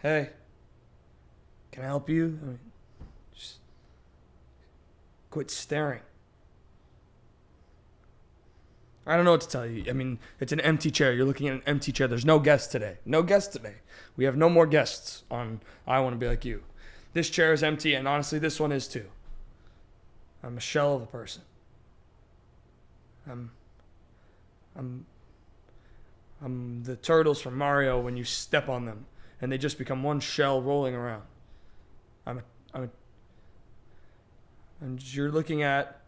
Hey, can I help you? Just quit staring. I don't know what to tell you. It's an empty chair. You're looking at an empty chair. There's no guests today. No guests today. We have no more guests on I Want to Be Like You. This chair is empty, and honestly, this one is too. I'm a shell of a person. I'm the turtles from Mario when you step on them, and they just become one shell rolling around. And you're looking at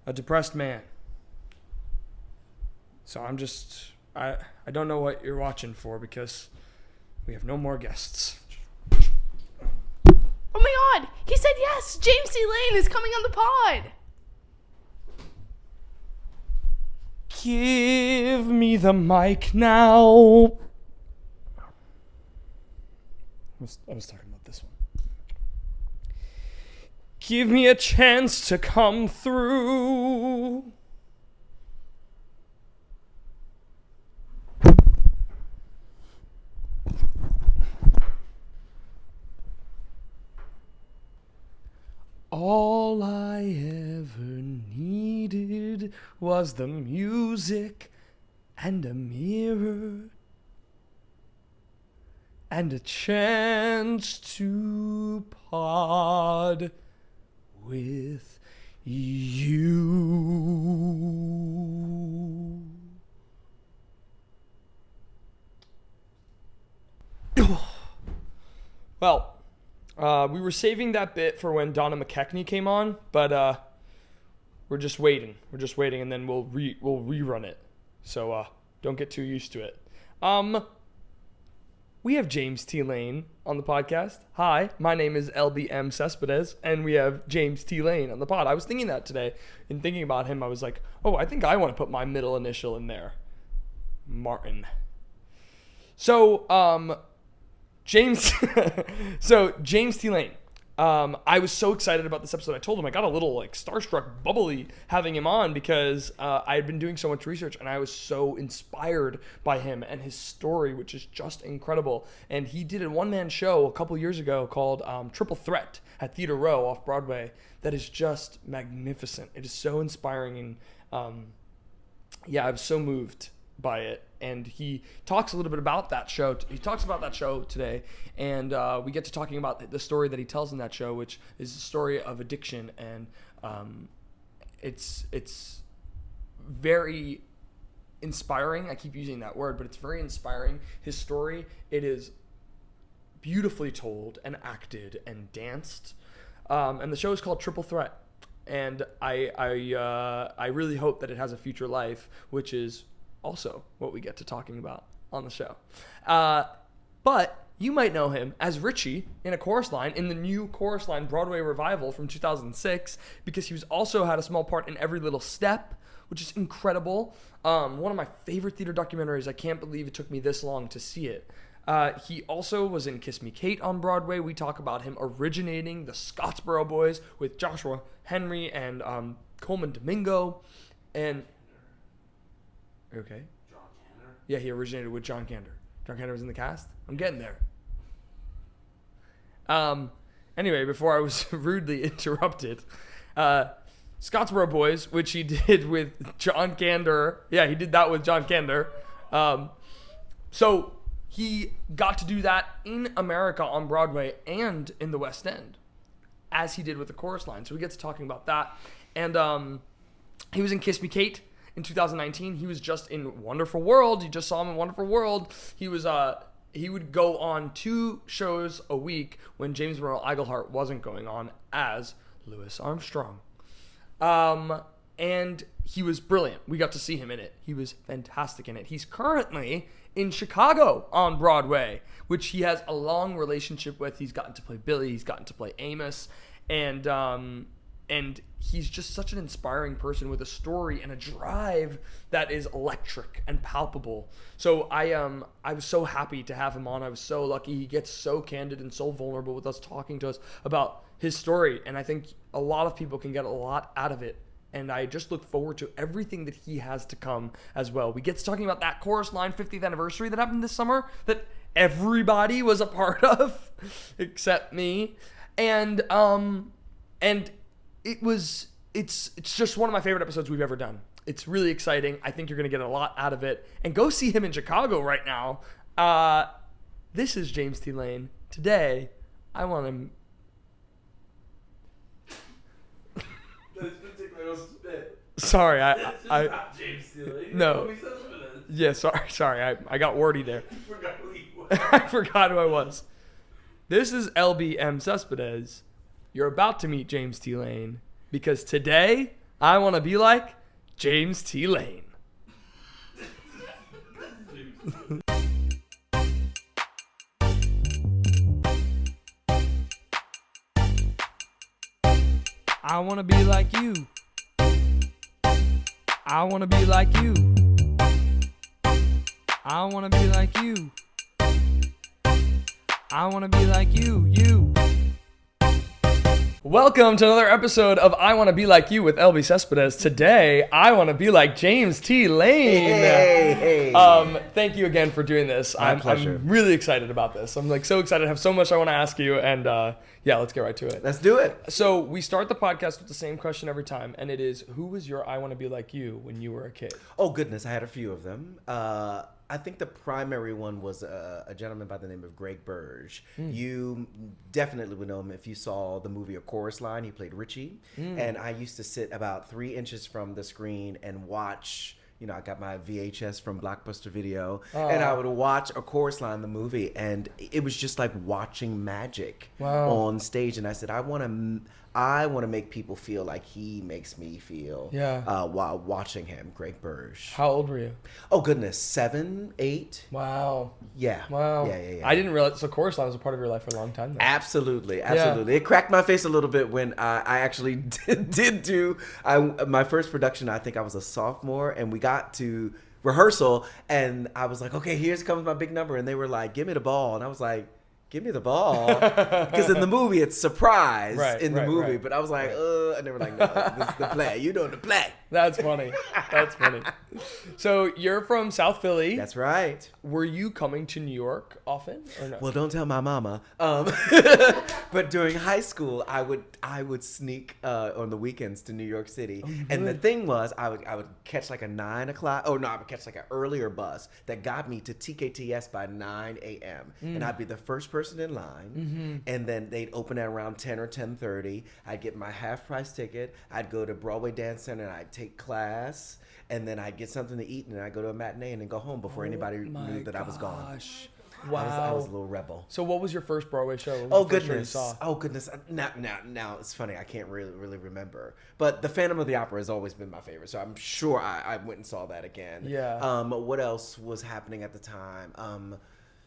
a depressed man. So I don't know what you're watching for because we have no more guests. Oh my god, he said yes! James T. Lane is coming on the pod! Give me the mic now. I was talking about this one. Give me a chance to come through. All I ever needed was the music and a mirror and a chance to pod with you. Well, we were saving that bit for when Donna McKechnie came on, but we're just waiting. And then we'll rerun it. So don't get too used to it. We have James T. Lane on the podcast. Hi, my name is Elbi Cespedes, and we have James T. Lane on the pod. I was thinking that today. In thinking about him, I was like, oh, I think I want to put my middle initial in there. Martin. So, James T. Lane. I was so excited about this episode. I told him I got a little starstruck, bubbly having him on because I had been doing so much research and I was so inspired by him and his story, which is just incredible. And he did a one-man show a couple years ago called Triple Threat at Theater Row off Broadway that is just magnificent. It is so inspiring, and I was so moved by it. And he talks a little bit about that show. He talks about that show today, and we get to talking about the story that he tells in that show, which is the story of addiction, and it's very inspiring. I keep using that word, but it's very inspiring. His story, it is beautifully told and acted and danced, and the show is called Triple Threat, and I really hope that it has a future life, which is also what we get to talking about on the show. But you might know him as Richie in A Chorus Line in the new Chorus Line Broadway revival from 2006 because he was also had a small part in Every Little Step, which is incredible. One of my favorite theater documentaries. I can't believe it took me this long to see it. He also was in Kiss Me Kate on Broadway. We talk about him originating the Scottsboro Boys with Joshua Henry and Coleman Domingo. And okay. John Kander? Yeah, he originated with John Kander. John Kander was in the cast? I'm getting there. Anyway, before I was rudely interrupted, Scottsboro Boys, which he did with John Kander. Yeah, he did that with John Kander. So he got to do that in America on Broadway and in the West End, as he did with the Chorus Line. So we get to talking about that. And he was in Kiss Me Kate in 2019. He was just in Wonderful World. You just saw him in Wonderful World. He would go on 2 shows a week when James Monroe Iglehart wasn't going on as Louis Armstrong. And he was brilliant. We got to see him in it. He was fantastic in it. He's currently in Chicago on Broadway, which he has a long relationship with. He's gotten to play Billy. He's gotten to play Amos. And he's just such an inspiring person with a story and a drive that is electric and palpable. So I was so happy to have him on. I was so lucky. He gets so candid and so vulnerable with us, talking to us about his story. And I think a lot of people can get a lot out of it. And I just look forward to everything that he has to come as well. We get to talking about that Chorus Line 50th anniversary that happened this summer that everybody was a part of, except me, and it's just one of my favorite episodes we've ever done. It's really exciting. I think you're gonna get a lot out of it, and go see him in Chicago right now. This is James T. Lane. Today, I want to. Sorry, not James T. Lane. No. Yeah, sorry. I got wordy there. You forgot who he was. I forgot who I was. This is Elbi Cespedes. You're about to meet James T. Lane because today I want to be like James T. Lane. I want to be like you. I want to be like you. I want to be like you. I want to be like you. Welcome to another episode of I Want to Be Like You with Elbi Cespedes. Today, I want to be like James T. Lane. Hey. Thank you again for doing this. My pleasure. I'm really excited about this. I'm like so excited. I have so much I want to ask you, and yeah, let's get right to it. Let's do it. So we start the podcast with the same question every time, and it is, who was your I Want to Be Like You when you were a kid? Oh, goodness. I had a few of them. I think the primary one was a gentleman by the name of Greg Burge. You definitely would know him if you saw the movie A Chorus Line. He played Richie. And I used to sit about 3 inches from the screen and watch. You know, I got my VHS from Blockbuster Video, and I would watch A Chorus Line, the movie, and it was just like watching magic on stage. And I said, I want to make people feel like he makes me feel while watching him, Greg Burge. How old were you? Oh, goodness, 7, 8. Wow. Yeah. Wow. Yeah. I didn't realize, so Chorus Line was a part of your life for a long time. Though. Absolutely. It cracked my face a little bit when I actually did do my first production. I think I was a sophomore, and we got to rehearsal, and I was like, okay, here comes my big number, and they were like, give me the ball, and I was like, give me the ball, because in the movie it's surprise movie, but I was like, and they were like, no, this is the play. You know the play. That's funny. So you're from South Philly. That's right. Were you coming to New York often or no? Well, don't tell my mama. But during high school, I would sneak on the weekends to New York City, and the thing was, I would catch like a 9 o'clock. Oh no, I would catch like an earlier bus that got me to TKTS by 9 a.m. And I'd be the first person in line, and then they'd open at around 10 or 10:30. I'd get my half-price ticket. I'd go to Broadway Dance Center, and I'd take class, and then I'd get something to eat, and then I'd go to a matinee and then go home before anybody knew that I was gone. Wow. I was a little rebel. So what was your first Broadway show? Oh goodness! Oh goodness! Now it's funny. I can't really remember. But The Phantom of the Opera has always been my favorite. So I'm sure I went and saw that again. Yeah. What else was happening at the time?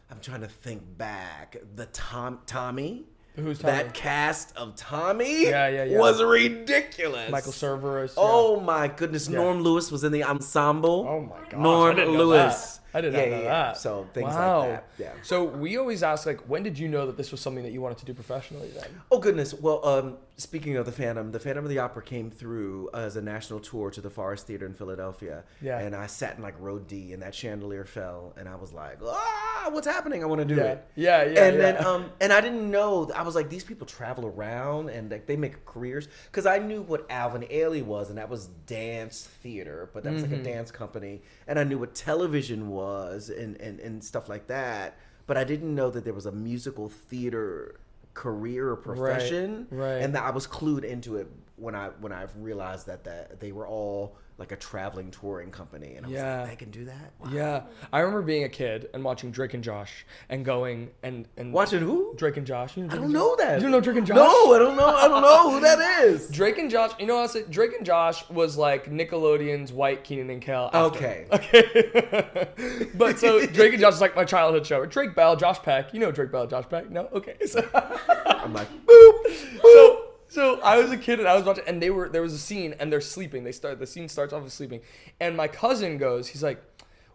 I'm trying to think back. The Tommy. Who's Tommy? That cast of Tommy Yeah. was ridiculous. Michael Cerveris. Oh my goodness! Norm Lewis was in the ensemble. Oh my gosh! Norm Lewis. I did not know that. So things like that. Yeah. So we always ask, like, when did you know that this was something that you wanted to do professionally then? Oh goodness. Well, speaking of the Phantom of the Opera came through as a national tour to the Forest Theater in Philadelphia. Yeah. And I sat in like row D, and that chandelier fell, and I was like, what's happening? I want to do it. Yeah. And then and I didn't know. I was like, these people travel around and like they make careers, because I knew what Alvin Ailey was, and that was dance theater, but that was like a dance company, and I knew what television was and stuff like that, but I didn't know that there was a musical theater career or profession, right. And that I was clued into it when I realized that they were all like a traveling touring company, and I was like, they can do that? Wow. Yeah. I remember being a kid and watching Drake and Josh and going and watching who? Drake and Josh. You know I don't know that. You don't know Drake and Josh? No, I don't know who that is. Drake and Josh, you know what I said? Drake and Josh was like Nickelodeon's White Kenan and Kel after. Okay. But so Drake and Josh is like my childhood show. Drake Bell, Josh Peck. You know Drake Bell, Josh Peck? No? Okay. So I'm like, boop. So I was a kid and I was watching, and there was a scene and they're sleeping. The scene starts off with sleeping, and my cousin goes, he's like,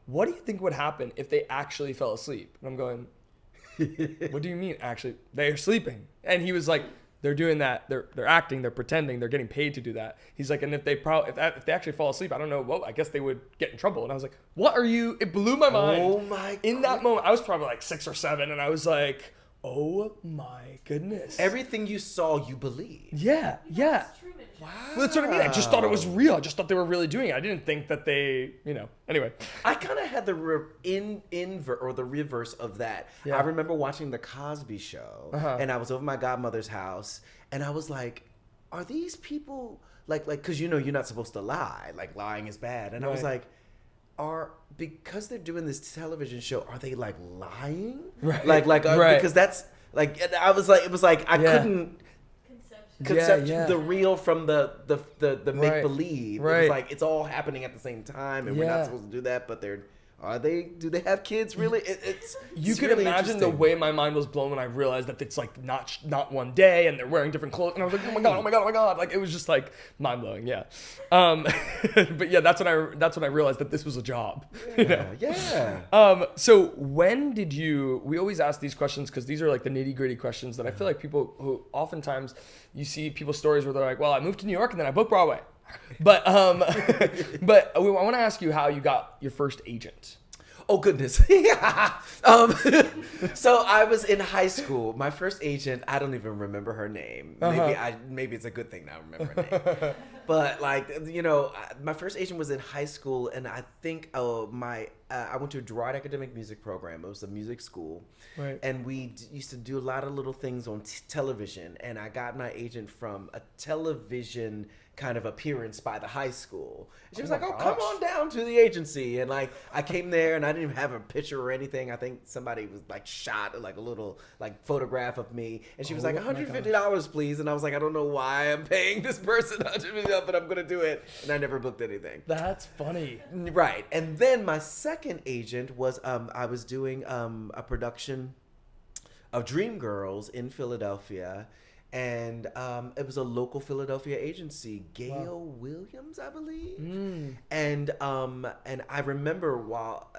"What do you think would happen if they actually fell asleep?" And I'm going, "What do you mean actually? They're sleeping?" And he was like, they're doing that. They're acting. They're pretending. They're getting paid to do that. He's like, and if they actually fall asleep, I don't know. Well, I guess they would get in trouble. And I was like, what are you? It blew my mind. Oh my! In that moment, I was probably like 6 or 7, and I was like, oh my goodness. Everything you saw, you believed. Yeah. Wow. Well, that's what I mean. I just thought it was real. I just thought they were really doing it. I didn't think that they, Anyway. I kind of had the reverse of that. Yeah. I remember watching The Cosby Show, and I was over my godmother's house, and I was like, "Are these people like? Because you're not supposed to lie. Like lying is bad." And I was like, because they're doing this television show, are they like lying? Right. Because that's like I was like, it was like I couldn't. Concept the real from the make believe. Right. It was like it's all happening at the same time, and we're not supposed to do that. But do they have kids really? It's could really imagine the way my mind was blown when I realized that it's like not one day and they're wearing different clothes, and I was like, oh my god, like it was just like mind blowing. Yeah. But yeah, that's when I realized that this was a job. Yeah. So when did you? We always ask these questions because these are like the nitty gritty questions that I feel like people who oftentimes you see people's stories where they're like, well, I moved to New York and then I booked Broadway. But I want to ask you how you got your first agent. Oh goodness. So I was in high school. My first agent, I don't even remember her name. Maybe it's a good thing now I remember her name. But my first agent was in high school, and I think I went to a Gerard Academic Music Program. It was a music school, right? And we used to do a lot of little things on television. And I got my agent from a television kind of appearance by the high school. And she was like, come on down to the agency. And like I came there, and I didn't even have a picture or anything. I think somebody was like shot like a little like photograph of me, and she was like, $150 please. And I was like, I don't know why I'm paying this person $150, but I'm gonna do it. And I never booked anything. That's funny. Right. And then my second agent was I was doing a production of Dreamgirls in Philadelphia. And it was a local Philadelphia agency, Gail Williams, I believe. And I remember while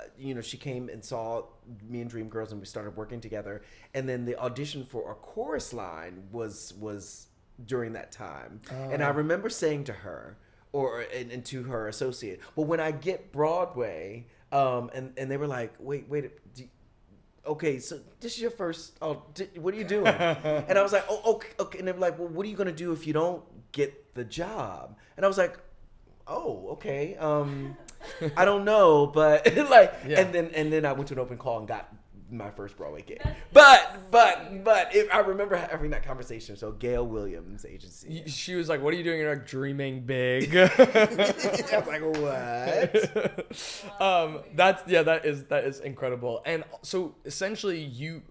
she came and saw me and Dreamgirls, and we started working together. And then the audition for a chorus line was during that time. And I remember saying to her and to her associate, well, when I get Broadway, and they were like, wait. Okay, so this is your first. What are you doing? And I was like, okay. And they were like, well, what are you gonna do if you don't get the job? And I was like, okay. I don't know, but and then I went to an open call and got my first Broadway gig. But I remember having that conversation. So Gail Williams agency. She was like, "What are you doing? You're like dreaming big." I was like, "What?" That is incredible. And so essentially, you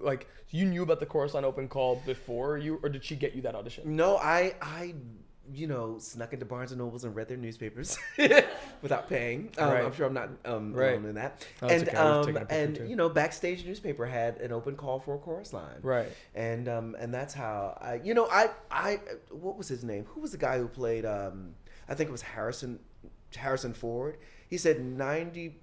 knew about the Chorus Line open call before or did she get you that audition? No, I snuck into Barnes and Nobles and read their newspapers without paying. Right. I'm sure I'm not alone in that. Oh, and okay. Backstage newspaper had an open call for a chorus line. Right. And that's how I what was his name? Who was the guy who played? I think it was Harrison Ford. He said 90.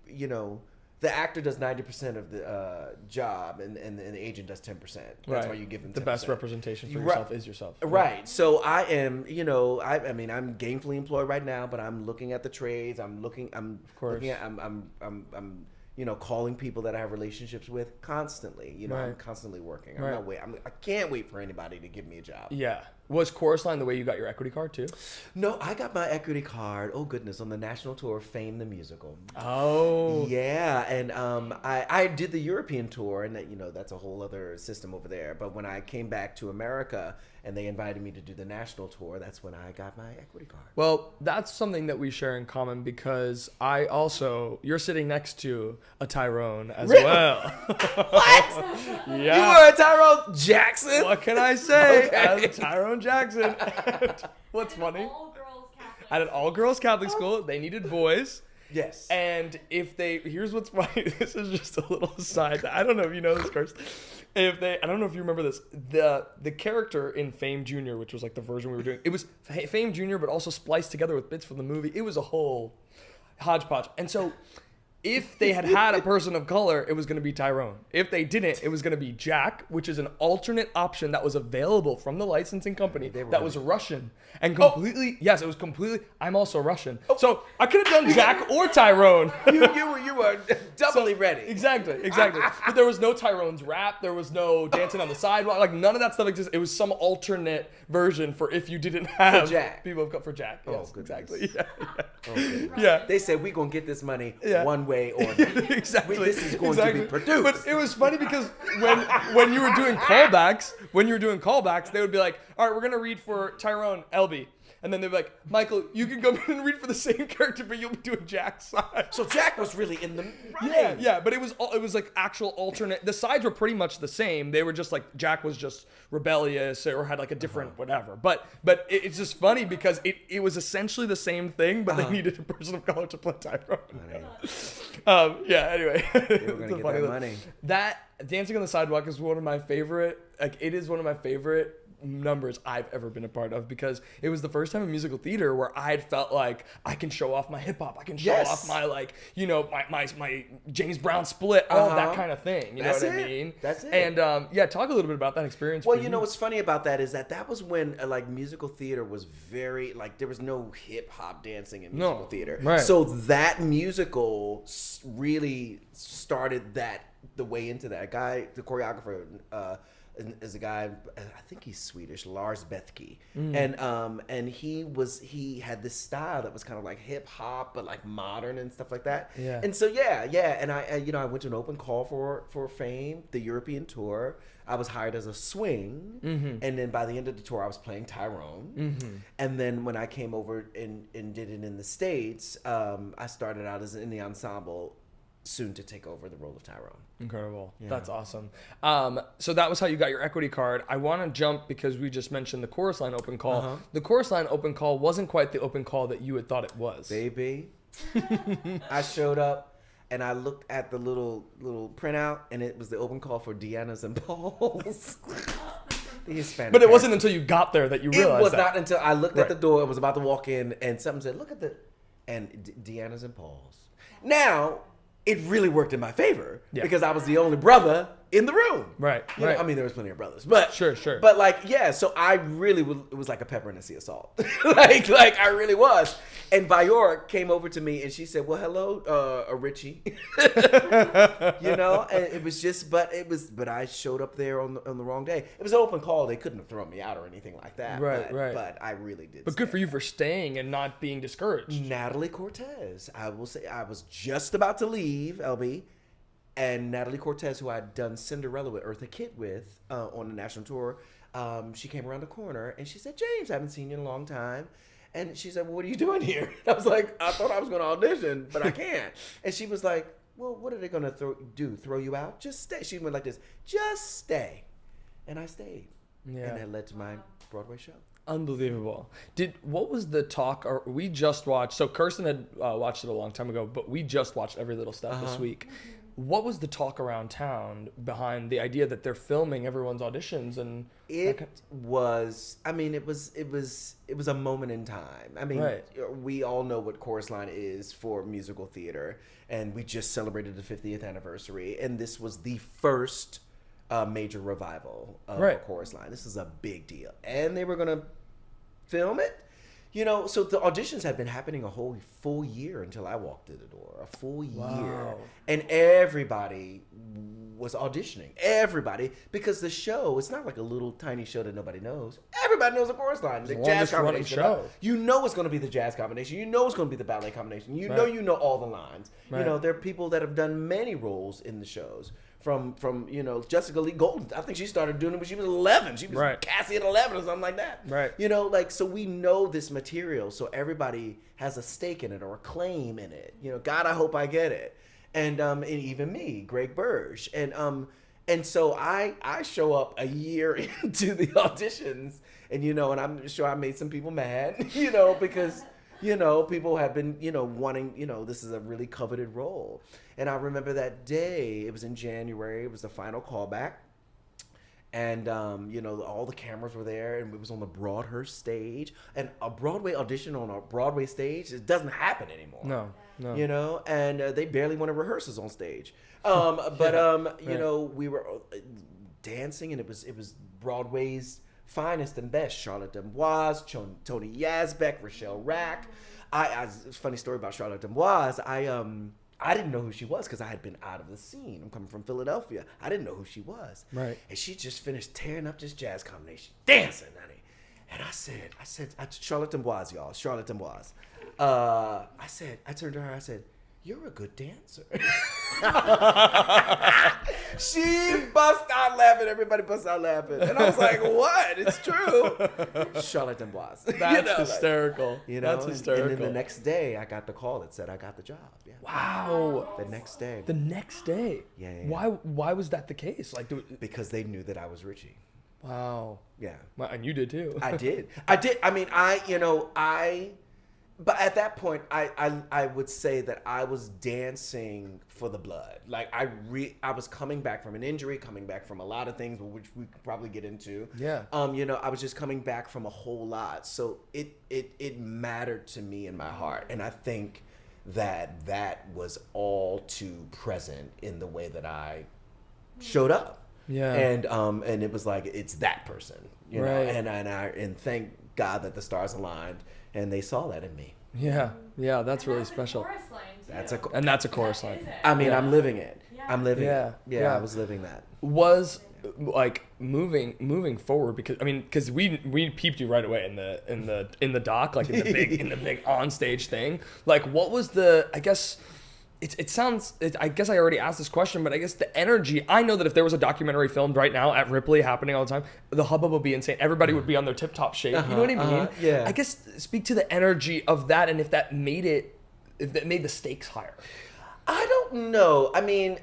The actor does 90% of the job, and the agent does 10%. That's why you give them 10%. The best representation for yourself is yourself. Right. So I am, I mean, I'm gainfully employed right now, but I'm looking at the trades. I'm looking at, calling people that I have relationships with constantly. I'm constantly working. I can't wait for anybody to give me a job. Yeah. Was Chorus Line the way you got your equity card too? No, I got my equity card, oh goodness, on the national tour of Fame the Musical. Oh. Yeah, and I did the European tour, and that's a whole other system over there. But when I came back to America and they invited me to do the national tour, that's when I got my equity card. Well, that's something that we share in common because you're sitting next to a Tyrone as well. What? Yeah. You were a Tyrone Jackson? What can I say? Okay. As a Tyrone Jackson. What's funny? At an all-girls Catholic school, they needed boys. Yes. And here's what's funny. This is just a little aside. I don't know if you know this, Kirst. I don't know if you remember this. The character in Fame Jr., which was like the version we were doing, it was Fame Jr., but also spliced together with bits from the movie. It was a whole hodgepodge. And so if they had a person of color, it was going to be Tyrone. If they didn't, it was going to be Jack, which is an alternate option that was available from the licensing company that was Russian. And completely, yes, it was completely, I'm also Russian. So I could have done Jack or Tyrone. You were doubly ready. Exactly. But there was no Tyrone's rap. There was no dancing on the sidewalk. Like, none of that stuff existed. It was some alternate version for if you didn't have Jack. people of color. For Jack, yes, goodness. exactly. Yeah. Okay. Yeah. They said we're gonna get this money Yeah. one way or another. Exactly. This is going to be produced. But it was funny because when you were doing callbacks, they would be like, all right, we're gonna read for Tyrone, Elbi. And then they'd be like, Michael, you can go and read for the same character, but you'll be doing Jack's side. So Jack was really in the running. Yeah, but it was like actual alternate. The sides were pretty much the same. They were just like Jack was just rebellious or had like a different whatever. But it's just funny because it was essentially the same thing, but they needed a person of color to play Tyrone. Yeah. Anyway, They were gonna get that money. That Dancing on the Sidewalk is one of my favorite. Like, it is one of my favorite numbers I've ever been a part of, because it was the first time in musical theater where I had felt like I can show off my hip hop, I can show off my, like, you know, my James Brown split, all of that kind of thing. You know what I mean? That's it. And yeah, talk a little bit about that experience. Well, for you know what's funny about that is that was when like musical theater was very like there was no hip hop dancing in musical theater. Right. So that musical really started the way into that. Guy, the choreographer, is a guy, I think he's Swedish, Lars Bethke, and he had this style that was kind of like hip hop but like modern and stuff like that. Yeah. And so and I went to an open call for Fame, the European tour. I was hired as a swing, and then by the end of the tour, I was playing Tyrone. And then when I came over and did it in the States, I started out as in the ensemble, soon to take over the role of Tyrone. Incredible. Yeah. That's awesome. So that was how you got your equity card. I want to jump because we just mentioned the chorus line open call. The chorus line open call wasn't quite the open call that you had thought it was. Baby, I showed up and I looked at the little printout, and it was the open call for Deanna's and Paul's. The Hispanic. But it wasn't until you got there that you realized It was that. not until I looked at the door. I was about to walk in, and something said, "Look at and Deanna's and Paul's." Now, it really worked in my favor because I was the only brother in the room. Right. You know, I mean, there was plenty of brothers, but Sure. But like, yeah, so I really it was like a pepper in a sea of salt. like I really was. And Bayor came over to me and she said, "Well, hello, Richie." You know, and it was just, but I showed up there on the wrong day. It was an open call. They couldn't have thrown me out or anything like that. Right. But I really did. But good for you for staying and not being discouraged. Natalie Cortez. I will say, I was just about to leave LB, and Natalie Cortez, who I'd done Cinderella with Eartha Kitt with on the national tour, she came around the corner and she said, "James, I haven't seen you in a long time." And she said, "Well, what are you doing here?" I was like, "I thought I was going to audition, but I can't." And she was like, "Well, what are they going to do? Throw you out? Just stay." She went like this, "Just stay." And I stayed. Yeah. And that led to my Broadway show. Unbelievable. What was the talk? Or we just watched. So Kirsten had watched it a long time ago, but we just watched Every Little Step this week. What was the talk around town behind the idea that they're filming everyone's auditions? And it was a moment in time. I mean, we all know what chorus line is for musical theater, and we just celebrated the 50th anniversary, and this was the first major revival of a chorus line. This is a big deal, and they were gonna film it. You know, so the auditions had been happening a whole full year until I walked through the door. A full year. And everybody was auditioning. Everybody. Because the show, it's not like a little tiny show that nobody knows. Everybody knows the chorus line. The jazz combination. Show. You know it's going to be the jazz combination. You know it's going to be the ballet combination. You know all the lines. You know, there are people that have done many roles in the shows. From you know, Jessica Lee Golden. I think she started doing it when she was 11. She was Cassie at 11 or something like that. Right. You know, like, so we know this material, so everybody has a stake in it or a claim in it. You know, God, I hope I get it. And even me, Greg Burge. And so I show up a year into the auditions, and you know, and I'm sure I made some people mad, you know, because you know, people have been, you know, wanting, you know, this is a really coveted role. And I remember that day, it was in January, it was the final callback. And you know, all the cameras were there, and it was on the Broadhurst stage. And a Broadway audition on a Broadway stage, it doesn't happen anymore. No. You know, and they barely want to rehearse us on stage. You right. know, we were dancing, and it was Broadway's finest and best. Charlotte Demoise, Tony Yazbeck, Rochelle Rack. Funny story about Charlotte Demoise. I didn't know who she was because I had been out of the scene. I'm coming from Philadelphia. I didn't know who she was. Right. And she just finished tearing up this jazz combination, dancing, honey. And I said, Charlotte Demoise, y'all, Charlotte Demoise. I turned to her, I said, "You're a good dancer." She bust out laughing. Everybody bust out laughing. And I was like, what? It's true. Charlotte Demoise. That's hysterical. You know, That's hysterical. And then the next day, I got the call that said I got the job. Yeah. Wow. The next day. The next day. Yeah. Why was that the case? Like, Because they knew that I was Richie. wow. Yeah. Well, and you did too. I did. I mean, but at that point, I would say that I was dancing for the blood. Like I was coming back from an injury, coming back from a lot of things, which we could probably get into. Yeah. You know, I was just coming back from a whole lot, so it mattered to me in my heart, and I think that was all too present in the way that I showed up. Yeah. And it was like it's that person, you know, Right. and thank God that the stars aligned and they saw that in me. Yeah. Yeah. That's really special. That's a And that's a chorus line. I mean, Yeah. I'm living it. I'm living Yeah. it. Yeah, Yeah. I was living that. Was like moving forward because we peeped you right away in the doc, like in the big onstage thing. Like, what was the, I guess I guess I already asked this question, but I guess the energy, I know that if there was a documentary filmed right now at Ripley happening all the time, the hubbub would be insane. Everybody would be on their tip top shape. You know what I mean? Yeah. I guess speak to the energy of that, and if that made the stakes higher. I don't know. I mean,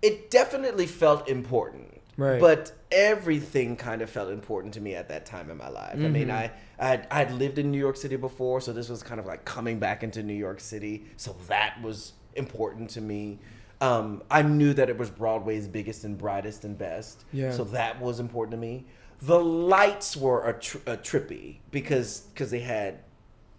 it definitely felt important. Right. But everything kind of felt important to me at that time in my life. I mean, I'd lived in New York City before, so this was kind of like coming back into New York City. So that was important to me. I knew that it was Broadway's biggest and brightest and best. Yeah. So that was important to me. The lights were a trippy because they had,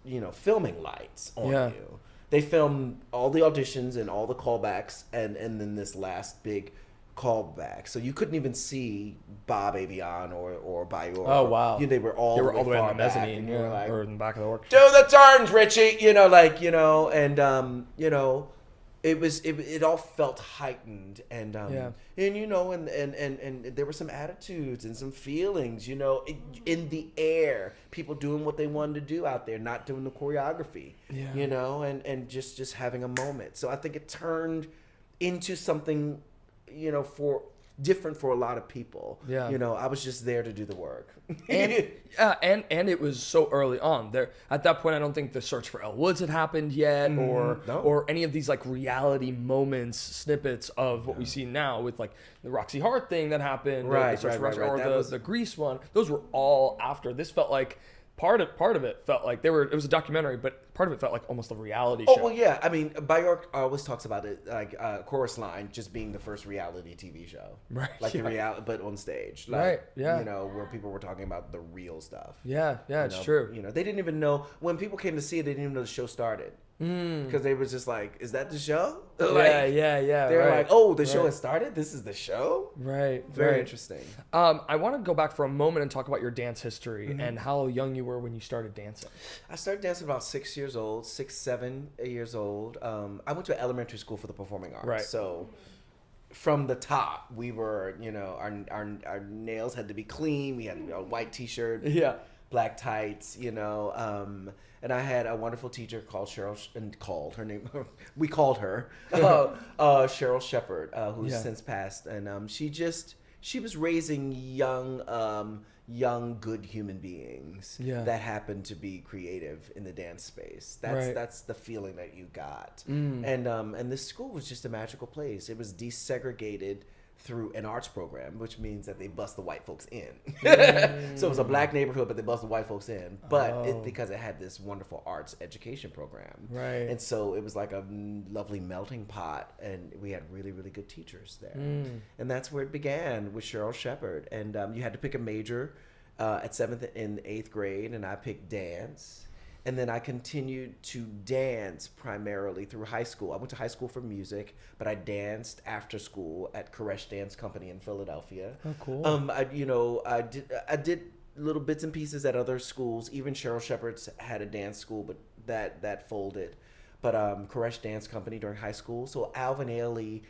you know, filming lights on Yeah. you. They filmed all the auditions and all the callbacks and then this last big callback. So you couldn't even see Bob Avion or Bayor. Oh, wow. They were all They were the way all the way in far the back, mezzanine, and you were like, or in the back of the orchestra. do the turns, Richie. You know, like, you know, and you know, it all felt heightened and you know, and there were some attitudes and some feelings, you know, in the air, people doing what they wanted to do out there, not doing the choreography. Yeah. You know, and just having a moment. So I think it turned into something, you know, different for a lot of people. Yeah. You know, I was just there to do the work. And it was so early on. There at that point, I don't think the search for Elle Woods had happened yet, or any of these like reality moments, snippets of what we see now with like the Roxy Hart thing that happened, Right, the search for right, Roxy, right. or the Grease one. Those were all after. This felt like part of it felt like it was a documentary, but part of it felt like almost a reality show. Oh, well, yeah. I mean, Bjork always talks about it, like Chorus Line just being the first reality TV show. Right, Like yeah. the reality, but on stage. Like, Right, yeah. You know, where people were talking about the real stuff. Yeah, it's You know, true. You know, they didn't even know, when people came to see it, they didn't even know the show started. Because they was just like, is that the show? Like, yeah. They were right, like, oh, the show right. has started? This is the show? Right. Very right. interesting. I want to go back for a moment and talk about your dance history and how young you were when you started dancing. I started dancing about 6 years old, 7 years old. I went to elementary school for the performing arts. Right. So from the top, we were, you know, our nails had to be clean. We had to be a white t-shirt, Yeah. black tights, you know. And I had a wonderful teacher called Cheryl, and called her name. We called her Cheryl Shubert, who's Yeah. since passed. And she was raising young, good human beings Yeah. that happened to be creative in the dance space. Right. That's the feeling that you got. And this school was just a magical place. It was desegregated through an arts program, which means that they bust the white folks in. So it was a black neighborhood, but they bust the white folks in. But because it had this wonderful arts education program. Right. And so it was like a lovely melting pot, and we had really, really good teachers there. And that's where it began with Cheryl Shubert. And you had to pick a major at 7th and 8th grade, and I picked dance. And then I continued to dance primarily through high school. I went to high school for music, but I danced after school at Koresh Dance Company in Philadelphia. Oh, cool. I did little bits and pieces at other schools. Even Cheryl Shubert's had a dance school, but that folded. But Koresh Dance Company during high school. So Alvin Ailey,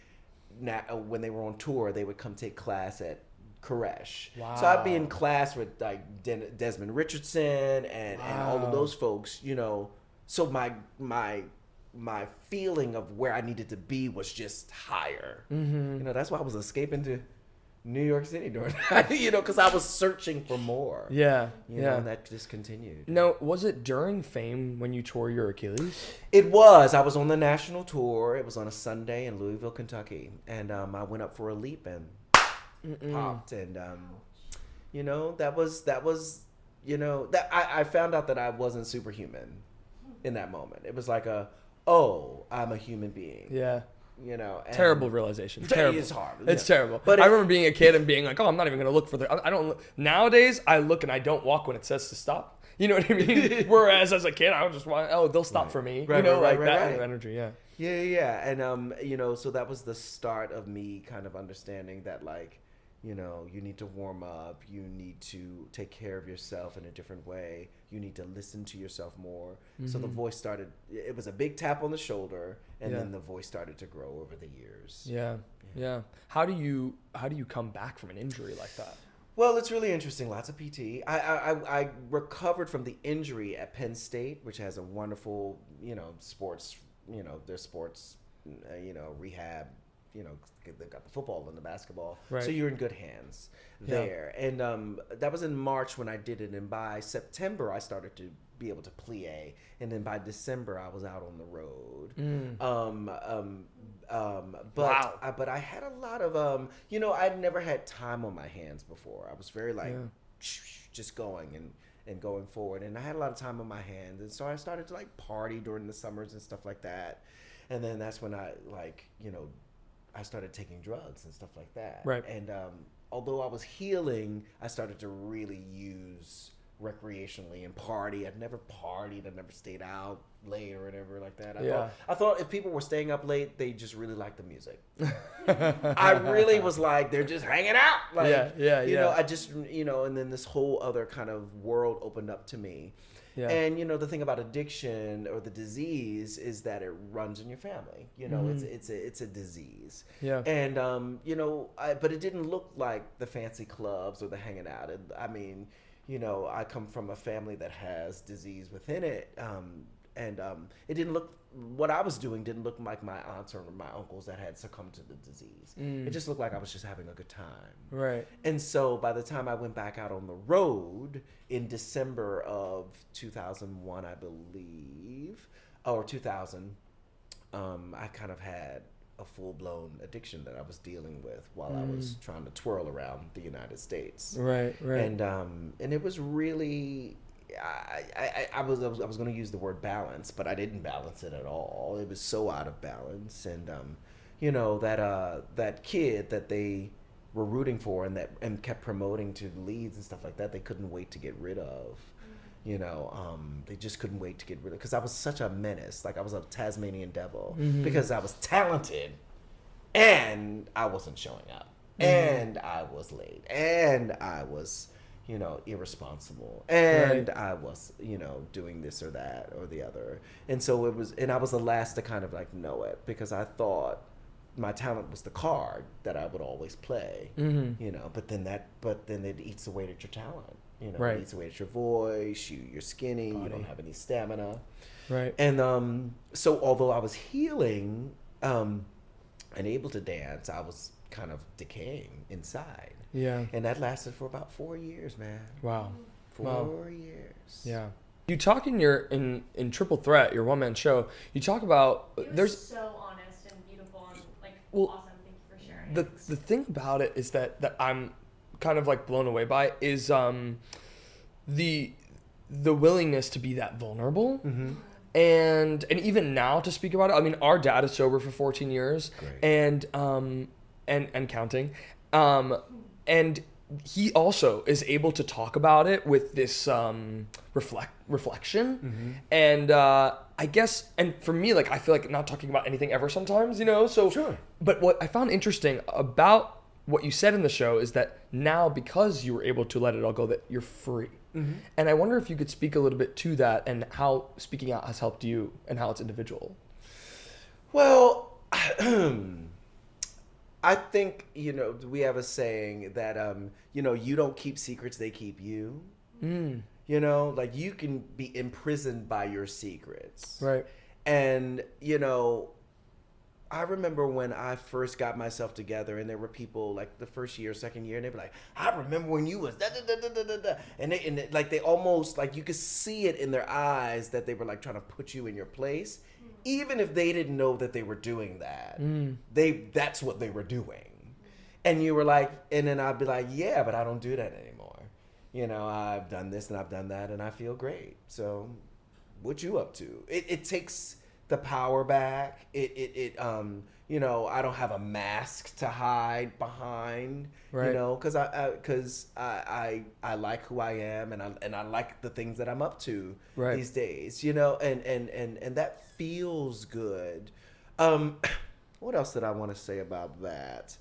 when they were on tour, they would come take class at Koresh. Wow. So I'd be in class with like Desmond Richardson and all of those folks, So my feeling of where I needed to be was just higher. That's why I was escaping to New York City during because I was searching for more. Yeah. And that just continued. No, was it during Fame when you tore your Achilles? It was. I was on the national tour. It was on a Sunday in Louisville, Kentucky, and I went up for a leap and popped, and that was that I found out that I wasn't superhuman in that moment. It was like I'm a human being. Yeah. And Terrible realization. Terrible. It's hard. It's terrible. But I remember being a kid and being like, I'm not even going to look for I don't nowadays I look and I don't walk when it says to stop. You know what I mean? Whereas as a kid I would just want, they'll stop for me. Right, that right. kind of energy, yeah. Yeah. And so that was the start of me kind of understanding that you need to warm up, you need to take care of yourself in a different way, you need to listen to yourself more. So the voice started, it was a big tap on the shoulder, and then the voice started to grow over the years. Yeah. How do you come back from an injury like that? Well, it's really interesting. Lots of PT. I recovered from the injury at Penn State, which has a wonderful, sports, their sports, rehab. They've got the football and the basketball. Right. So you're in good hands there. Yeah. And that was in March when I did it. And by September, I started to be able to plie. And then by December, I was out on the road. But I had a lot of, I'd never had time on my hands before. I was very just going and going forward. And I had a lot of time on my hands. And so I started to party during the summers and stuff like that. And then that's when I I started taking drugs and stuff like that. Right. And although I was healing, I started to really use recreationally and party. I'd never partied. I'd never stayed out late or whatever like that. I thought if people were staying up late, they just really liked the music. I really was like, they're just hanging out. I just, and then this whole other kind of world opened up to me. Yeah. And the thing about addiction or the disease is that it runs in your family. It's a disease. Yeah. And but it didn't look like the fancy clubs or the hanging out. I come from a family that has disease within it. It didn't look, what I was doing didn't look like my aunts or my uncles that had succumbed to the disease. It just looked like I was just having a good time. Right. And so by the time I went back out on the road in December of 2001, I believe, or 2000, I kind of had a full-blown addiction that I was dealing with while I was trying to twirl around the United States. Right. And it was really, I was going to use the word balance, but I didn't balance it at all. It was so out of balance. And that kid that they were rooting for and kept promoting to leads and stuff like that, they couldn't wait to get rid of. They just couldn't wait to get rid of, because I was such a menace. I was a Tasmanian devil because I was talented and I wasn't showing up and I was late and I was, irresponsible and I was, doing this or that or the other. And so I was the last to kind of know it, because I thought my talent was the card that I would always play, but then it eats away at your talent. Right. It eats away at your voice, you're skinny, you don't have any stamina. Right. And so although I was healing and able to dance, I was kind of decaying inside. Yeah. And that lasted for about 4 years, man. Wow. 4 years. Yeah. You talk in Triple Threat, your one-man show, you talk about It was there's so honest and beautiful and awesome. Thank you for sharing. the thing about it is that I'm kind of like blown away by is the willingness to be that vulnerable. Mm-hmm. And even now to speak about it, I mean, our dad is sober for 14 years. Great. And counting. And he also is able to talk about it with this reflection. Mm-hmm. And I guess, and for me, like, I feel like not talking about anything ever sometimes, you know? So, Sure. But what I found interesting about what you said in the show is that now, because you were able to let it all go, that you're free. Mm-hmm. And I wonder if you could speak a little bit to that and how speaking out has helped you and how it's individual. Well, I think, we have a saying that, you don't keep secrets, they keep you. Mm. Like you can be imprisoned by your secrets. Right. And, I remember when I first got myself together and there were people like the first year, second year, and they'd be like, I remember when you was da da da da da da da. And they almost, like, you could see it in their eyes that they were like trying to put you in your place. Even if they didn't know that they were doing that, that's what they were doing. And you were like, and then I'd be like, yeah, but I don't do that anymore. I've done this and I've done that and I feel great. So what you up to? It takes the power back. I don't have a mask to hide behind, right. because I like who I am and I like the things that I'm up to right. these days, and that feels good. What else did I want to say about that?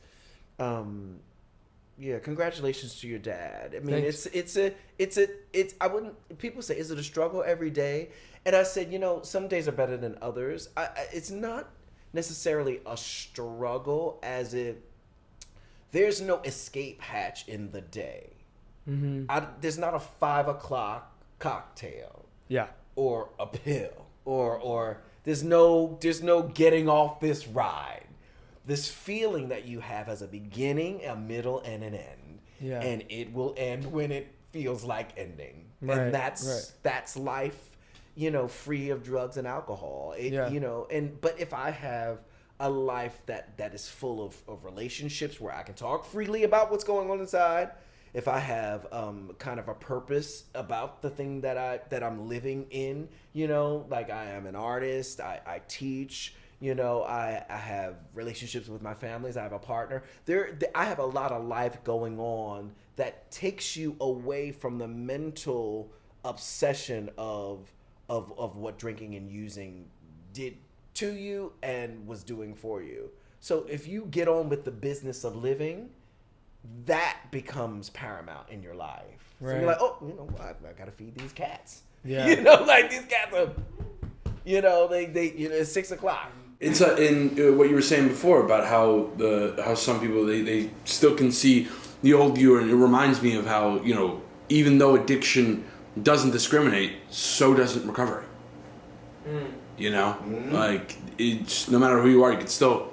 Yeah, congratulations to your dad. I mean, Thanks. I wouldn't, people say, is it a struggle every day? And I said, some days are better than others. It's not necessarily a struggle as if there's no escape hatch in the day. Mm-hmm. There's not a 5 o'clock cocktail. Yeah. Or a pill. Or there's no getting off this ride. This feeling that you have as a beginning, a middle, and an end. Yeah. And it will end when it feels like ending. Right, And that's right. life, free of drugs and alcohol. But if I have a life that is full of relationships where I can talk freely about what's going on inside, if I have kind of a purpose about the thing that I'm living in, like I am an artist, I teach, I have relationships with my families, I have a partner. I have a lot of life going on that takes you away from the mental obsession of what drinking and using did to you and was doing for you. So if you get on with the business of living, that becomes paramount in your life. Right. So you're like, oh, I gotta feed these cats. Yeah. Like these cats are, they it's 6 o'clock. It's in what you were saying before about how some people they still can see the old you, and it reminds me of how even though addiction doesn't discriminate, so doesn't recovery. Mm-hmm. Like it's no matter who you are, you can still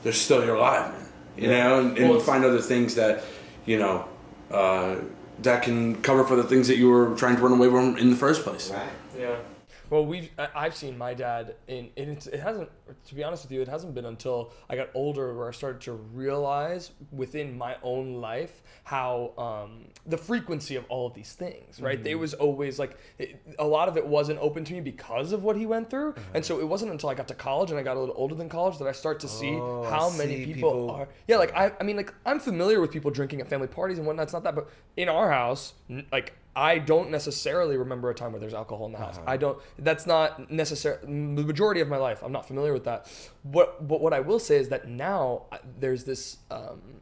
you're alive, man. And find other things that that can cover for the things that you were trying to run away from in the first place. Right. Yeah. Well, I've seen my dad it hasn't, to be honest with you, it hasn't been until I got older where I started to realize within my own life how the frequency of all of these things, right? It was always like, a lot of it wasn't open to me because of what he went through. And so it wasn't until I got to college and I got a little older than college that I start to see how many people are. Yeah, like I mean, like I'm familiar with people drinking at family parties and whatnot. It's not that, but in our house, like I don't necessarily remember a time where there's alcohol in the house. I don't. That's not necessarily the majority of my life. I'm not familiar with that. But what I will say is that now there's this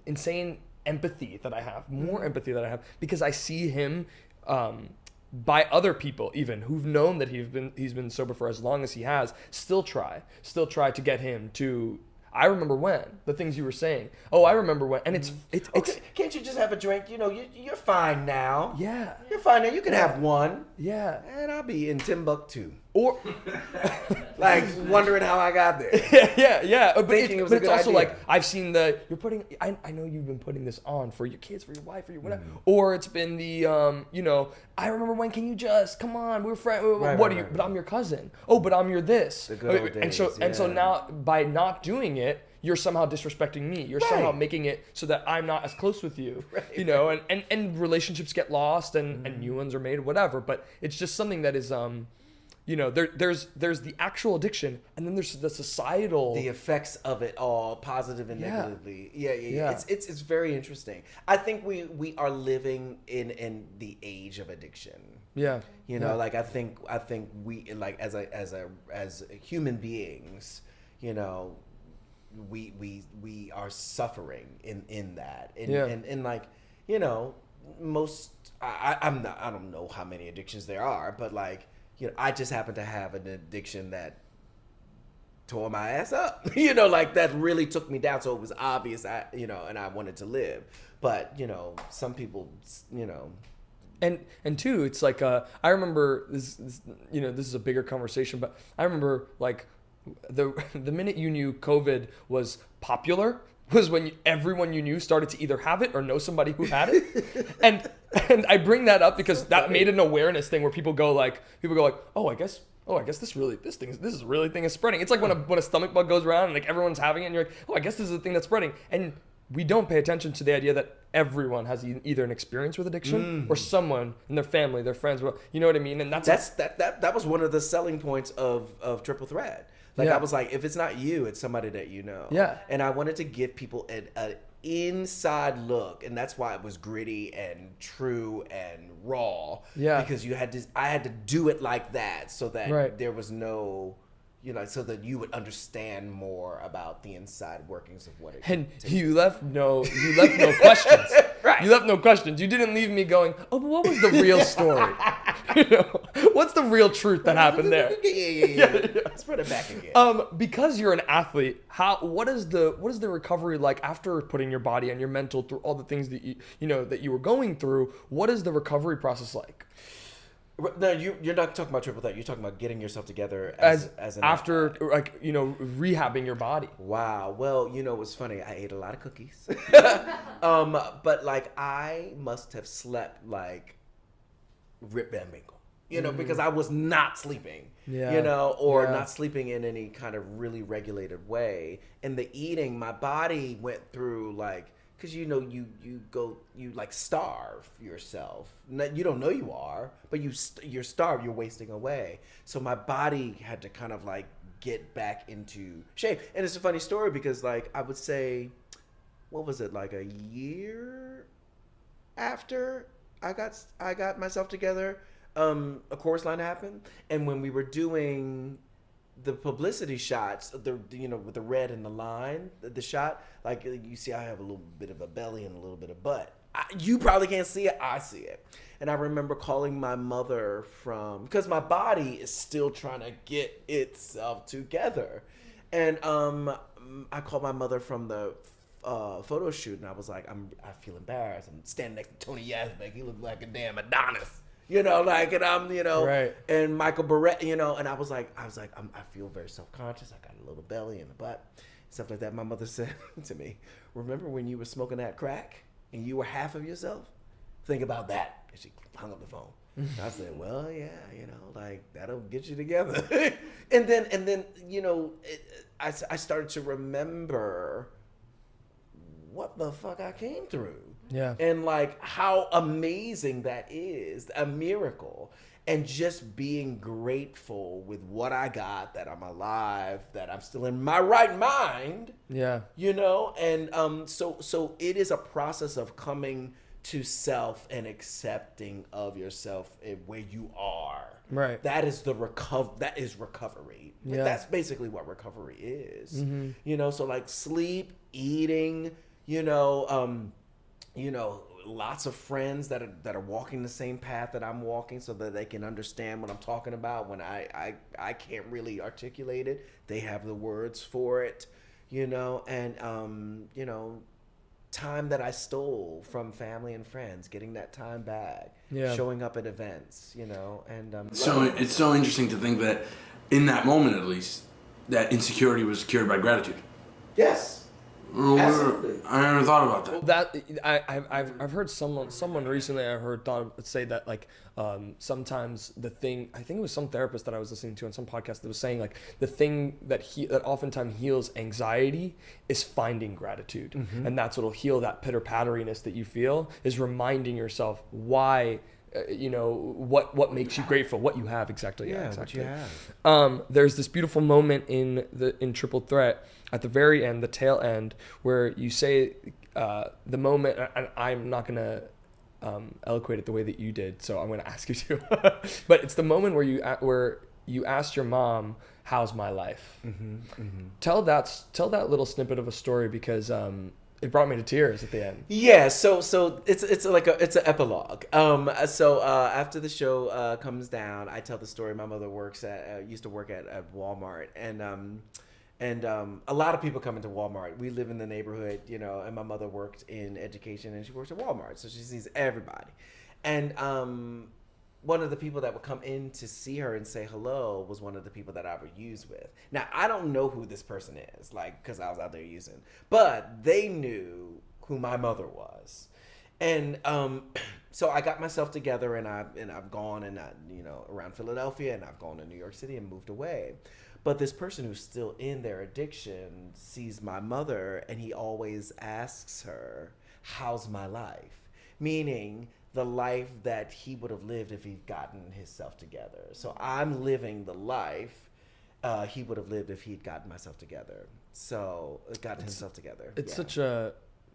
insane empathy that I have, more empathy that I have, because I see him by other people even who've known that he's been sober for as long as he has, still try to get him to. I remember when the things you were saying. Oh, I remember when, and it's Okay, can't you just have a drink? You're fine now. Yeah. You're fine now. You can have one. Yeah. And I'll be in Timbuktu. Or like wondering how I got there. yeah. But Thinking it was a it's good also idea. like I've seen you're putting. I know you've been putting this on for your kids, for your wife, for your whatever. Or it's been the I remember when. Can you just come on? We're friends. What are you? But I'm your cousin. Oh, but I'm your this. The good old and so days, now by not doing it, you're somehow disrespecting me. You're Right. somehow making it so that I'm not as close with you. Right. You know, and relationships get lost and new ones are made, whatever. But it's just something that is you know, there's the actual addiction, and then there's the societal. The effects of it all, positive and Yeah. negatively. Yeah. Yeah. It's very interesting. I think we are living in the age of addiction. Yeah. You know, Yeah. like I think we, like, as human beings, you know, we are suffering in that. And like, you know, most I don't know how many addictions there are, but like, you know, I just happen to have an addiction that tore my ass up. You know, like that really took me down. So it was obvious, and I wanted to live. But, you know, some people, you know. And two, it's like I remember this, you know, this is a bigger conversation, but I remember like the minute you knew COVID was popular was when everyone you knew started to either have it or know somebody who had it. and I bring that up because that made an awareness thing where people go like, oh, I guess this is really thing is spreading. It's like when a stomach bug goes around and like everyone's having it and you're like, oh, I guess this is a thing that's spreading. And we don't pay attention to the idea that everyone has either an experience with addiction or someone in their family, their friends, you know what I mean? And that was one of the selling points of Triple Threat. Like, Yeah. I was like, if it's not you, it's somebody that you know. Yeah. And I wanted to give people an inside look, and that's why it was gritty and true and raw. Yeah. Because I had to do it like that so that Right. there was no, you know, so that you would understand more about the inside workings of what it And takes. you left no questions. Right. You left no questions. You didn't leave me going, oh, but what was the real story? You know, what's the real truth that happened there? Yeah. Let's put it back again. Because you're an athlete, what is the recovery like after putting your body and your mental through all the things that that you were going through? What is the recovery process like? No, you're not talking about Triple Threat. You're talking about getting yourself together as an after athlete. like rehabbing your body. Wow. Well, you know what's funny? I ate a lot of cookies. But like I must have slept like Rip Van Winkle. You know, because I was not sleeping. Yeah. You know, or Yeah. not sleeping in any kind of really regulated way. And the eating, my body went through like, because you know you like starve yourself. You don't know you are, but you're starved. You're wasting away. So my body had to kind of like get back into shape. And it's a funny story because like I would say, what was it, like a year after I got myself together, a chorus line happened, and when we were doing the publicity shots, with the red and the line, the shot, like you see, I have a little bit of a belly and a little bit of butt. You probably can't see it. I see it. And I remember calling my mother because my body is still trying to get itself together. And I called my mother from the photo shoot, and I was like, I feel embarrassed. I'm standing next to Tony Yazbek. He looked like a damn Adonis. You know, like, and I'm, Right. and Michael Barrett, and I was like, I feel very self-conscious. I got a little belly and a butt, stuff like that. My mother said to me, remember when you were smoking that crack and you were half of yourself? Think about that. And she hung up the phone. I said, well, yeah, like that'll get you together. and then, I started to remember what the fuck I came through. Yeah. And like how amazing that is, a miracle. And just being grateful with what I got, that I'm alive, that I'm still in my right mind. Yeah. And so it is a process of coming to self and accepting of yourself where you are. Right. That is that is recovery. Like, Yeah. that's basically what recovery is. So like sleep, eating, lots of friends that are walking the same path that I'm walking, so that they can understand what I'm talking about when I can't really articulate it. They have the words for it, and time that I stole from family and friends, getting that time back, Yeah. showing up at events, and So it's so interesting to think that in that moment, at least, that insecurity was cured by gratitude. yes. Absolutely. I never thought about that. I've heard someone recently say that like sometimes the thing, I think it was some therapist that I was listening to on some podcast that was saying like the thing that oftentimes heals anxiety is finding gratitude, and that's what'll heal that pitter-patteriness that you feel, is reminding yourself why. What makes you grateful, what you have. Exactly. Yeah, exactly. what you have. There's this beautiful moment in Triple Threat at the very end, the tail end, where you say the moment, and I'm not gonna eloquate it the way that you did, so I'm gonna ask you to. But it's the moment where you asked your mom, "How's my life?" Tell that little snippet of a story, because it brought me to tears at the end. Yeah, so it's like it's an epilogue. After the show comes down, I tell the story. My mother used to work at Walmart, and a lot of people come into Walmart. We live in the neighborhood, and my mother worked in education, and she works at Walmart, so she sees everybody. And one of the people that would come in to see her and say hello was one of the people that I would use with. Now, I don't know who this person is, because I was out there using, but they knew who my mother was. And so I got myself together, and I've gone around Philadelphia, and I've gone to New York City and moved away. But this person who's still in their addiction sees my mother, and he always asks her, "How's my life?" Meaning the life that he would have lived if he'd gotten himself together. So I'm living the life he would have lived if he'd gotten himself together. It's such a,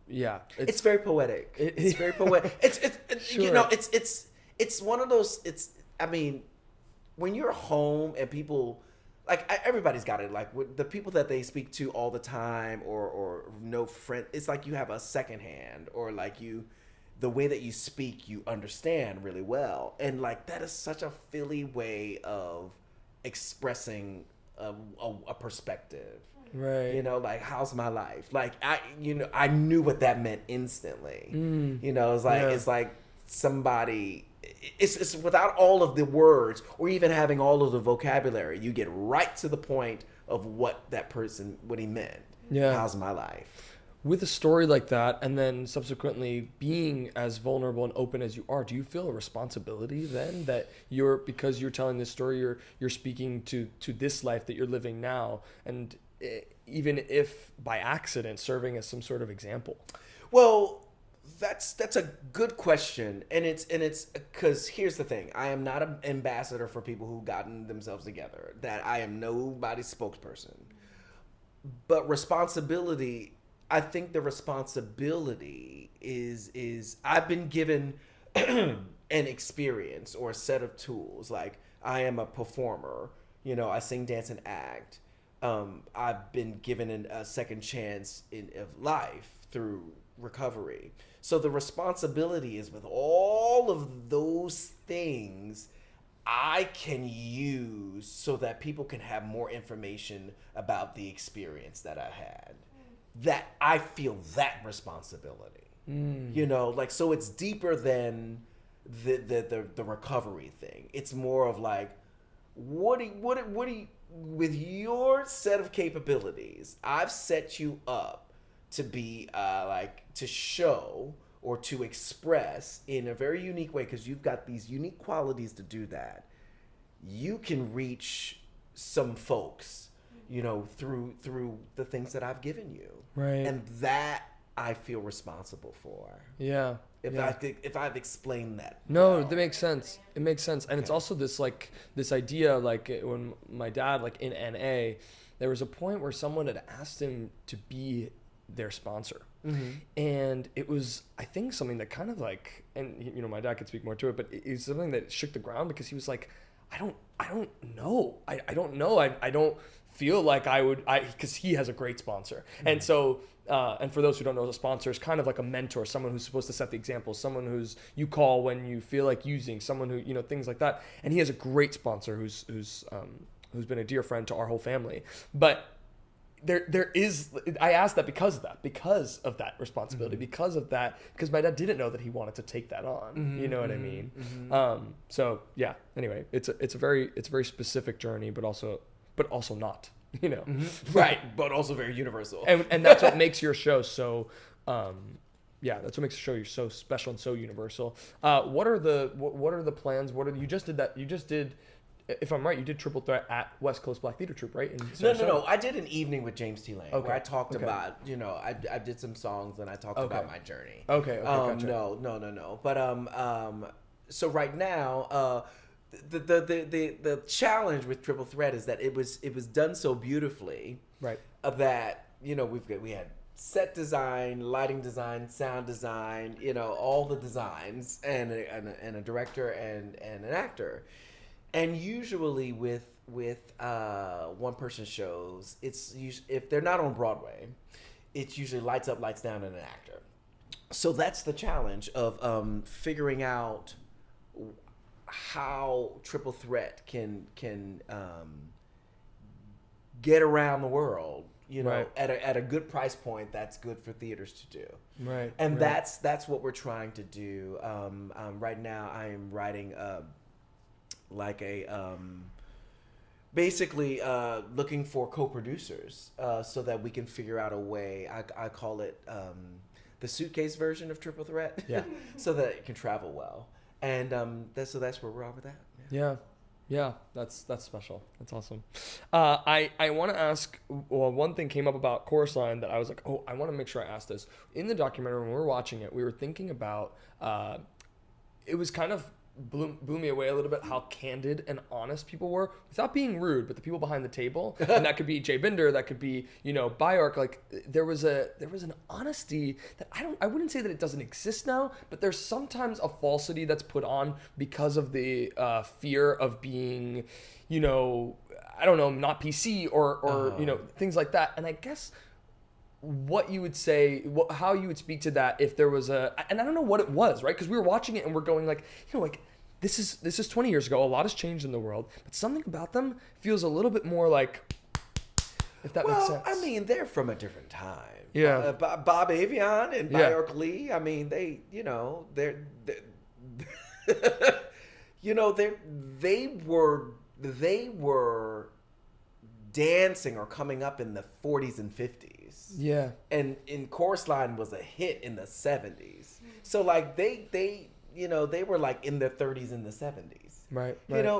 yeah. It's very poetic. It's very poetic. It's Sure. It's one of those. When you're home and people. Everybody's got it. Like with the people that they speak to all the time, or no friend, it's like you have a second hand, or the way that you speak, you understand really well, and that is such a Philly way of expressing a perspective. Right. How's my life? I knew what that meant instantly. It's like somebody. It's without all of the words or even having all of the vocabulary, you get right to the point of what he meant. Yeah. How's my life? With a story like that, and then subsequently being as vulnerable and open as you are, do you feel a responsibility then that because you're telling this story, you're speaking to this life that you're living now, and even if by accident serving as some sort of example? Well, that's a good question, and it's because here's the thing: I am not an ambassador for people who've gotten themselves together. That I am nobody's spokesperson. But responsibility, I think the responsibility is I've been given an experience or a set of tools. Like, I am a performer. I sing, dance, and act. I've been given a second chance of life through recovery. So the responsibility is with all of those things I can use so that people can have more information about the experience that I had. That I feel that responsibility. So it's deeper than the recovery thing. It's more of what do you, with your set of capabilities, I've set you up to be to show or to express in a very unique way, because you've got these unique qualities to do that. You can reach some folks, through the things that I've given you, Right. And that I feel responsible for. Yeah. If I've explained that. No, well. that makes sense. It makes sense, and it's also this idea, when my dad, in NA, there was a point where someone had asked him to be their sponsor. And it was, I think, something that kind of and my dad could speak more to it, but it's something that shook the ground, because he was like, I don't know. I don't know. I don't feel like I would, because he has a great sponsor. And so, and for those who don't know, a sponsor is kind of like a mentor, someone who's supposed to set the example, someone who's you call when you feel like using, someone who, things like that. And he has a great sponsor who's been a dear friend to our whole family. But there is, I asked that because of that responsibility, because my dad didn't know that he wanted to take that on. You know what I mean? So yeah. Anyway, it's a very specific journey, but also not. you know. Right, but also very universal. And that's what makes your show so that's what makes the show so special and so universal. What are the plans? You just did, if I'm right, you did Triple Threat at West Coast Black Theater Troupe, right? No. I did an evening with James T. Lane where I talked Okay. about, I did some songs and I talked about my journey. Okay. Gotcha. No. But so right now, the challenge with Triple Threat is that it was done so beautifully, Right. That we had set design, lighting design, sound design, all the designs, and a director and an actor. And usually with one person shows, it's usually, if they're not on Broadway, it's usually lights up, lights down, and an actor. So that's the challenge of figuring out how Triple Threat can get around the world, Right. at a good price point that's good for theaters to do. Right. And right. that's what we're trying to do. Right now I am writing basically looking for co-producers so that we can figure out a way. I call it the suitcase version of Triple Threat. Yeah. So that it can travel well. And that's where we're at with that. Yeah, that's special. That's awesome. I want to ask. Well, one thing came up about Chorus Line that I was like, I want to make sure I ask this. In the documentary, when we were watching it, we were thinking about. It was kind of blew me away a little bit how candid and honest people were, without being rude, but the people behind the table, and that could be Jay Binder, that could be Bjork. Like there was an honesty that I wouldn't say that it doesn't exist now, but there's sometimes a falsity that's put on because of the fear of being, I don't know, not PC or things like that. And I guess what you would say, how you would speak to that if there was and I don't know what it was, right? Because we were watching it and we're going like, this is 20 years ago. A lot has changed in the world, but something about them feels a little bit more like, if that makes sense. I mean, they're from a different time. Yeah. Bob Avion and Bjork Lee. I mean, they were dancing or coming up in the 40s and 50s. Yeah. And in Chorus Line was a hit in the 70s. So like they were like in their 30s and the 70s. Right.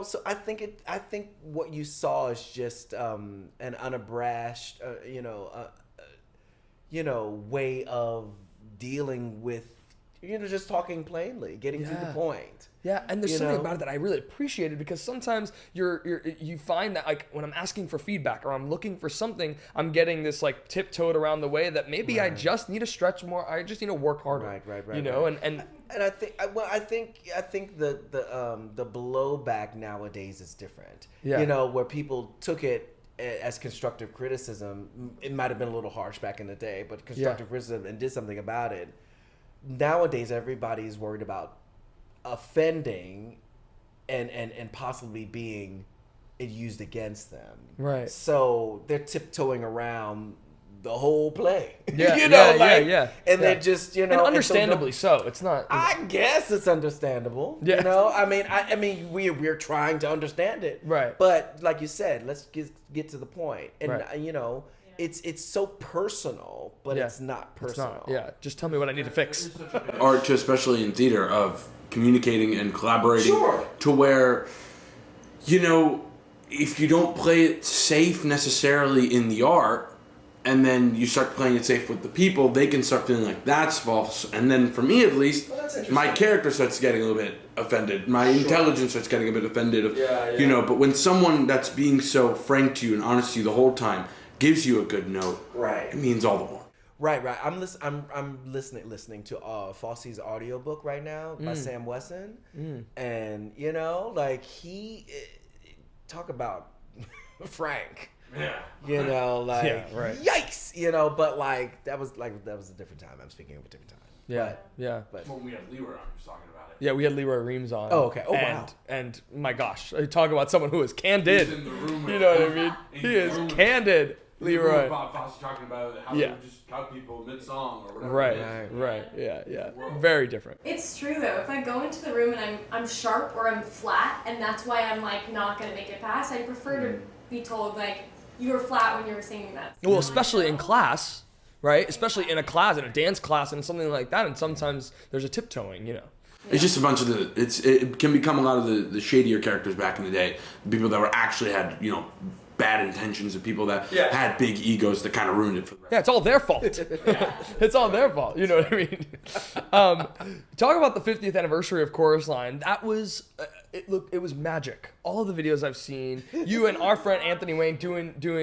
So I think what you saw is just an unabashed way of dealing with just talking plainly, getting to the point. Yeah, and there's something about it that I really appreciated, because sometimes you find that like when I'm asking for feedback or I'm looking for something, I'm getting this like tiptoed around the way that maybe I just need to stretch more. I just need to work harder. Right. And I think the blowback nowadays is different. Yeah. Where people took it as constructive criticism. It might have been a little harsh back in the day, but constructive criticism, and did something about it. Nowadays, everybody's worried about offending and possibly being it used against them. Right. So they're tiptoeing around the whole play. Yeah. And they're just, and understandably so. It's not. I guess it's understandable. Yeah. I mean, we're trying to understand it. Right. But like you said, let's get to the point. And right. It's so personal, but it's not personal. It's not. Yeah. Just tell me what I need to fix. Art, especially in theater, of communicating and collaborating to where, if you don't play it safe necessarily in the art, and then you start playing it safe with the people, they can start feeling like that's false. And then for me at least, my character starts getting a little bit offended. My intelligence starts getting a bit offended. But when someone that's being so frank to you and honest to you the whole time gives you a good note, it means all the more. Right. I'm listening to Fosse's audiobook right now by Sam Wesson. And he talk about Frank. Yeah. Right. Yikes, but that was a different time. I'm speaking of a different time. But when we had Leroy on, he was talking about it. Yeah, we had Leroy Reams on. Oh, okay. Oh, wow. And my gosh, talk about someone who is candid. He's in the room you know what I mean? He is candid. Leroy. Bob Fosse talking about how they would just cut people mid-song or whatever. Right. Yeah. Very different. It's true though. If I go into the room and I'm sharp or I'm flat, and that's why I'm like not gonna make it past, I prefer to be told like, you were flat when you were singing that. Well, especially in class, right? Especially in a class, in a dance class, and something like that. And sometimes there's a tiptoeing, you know. It's just a bunch of it can become a lot of the shadier characters back in the day. People that were actually had, bad intentions, of people that had big egos that kind of ruined it for the rest. Yeah, it's all their fault. It's all their fault. You know what I mean? Talk about the 50th anniversary of Chorus Line. That was, it was magic. All of the videos I've seen, you and our friend Anthony Wayne doing Give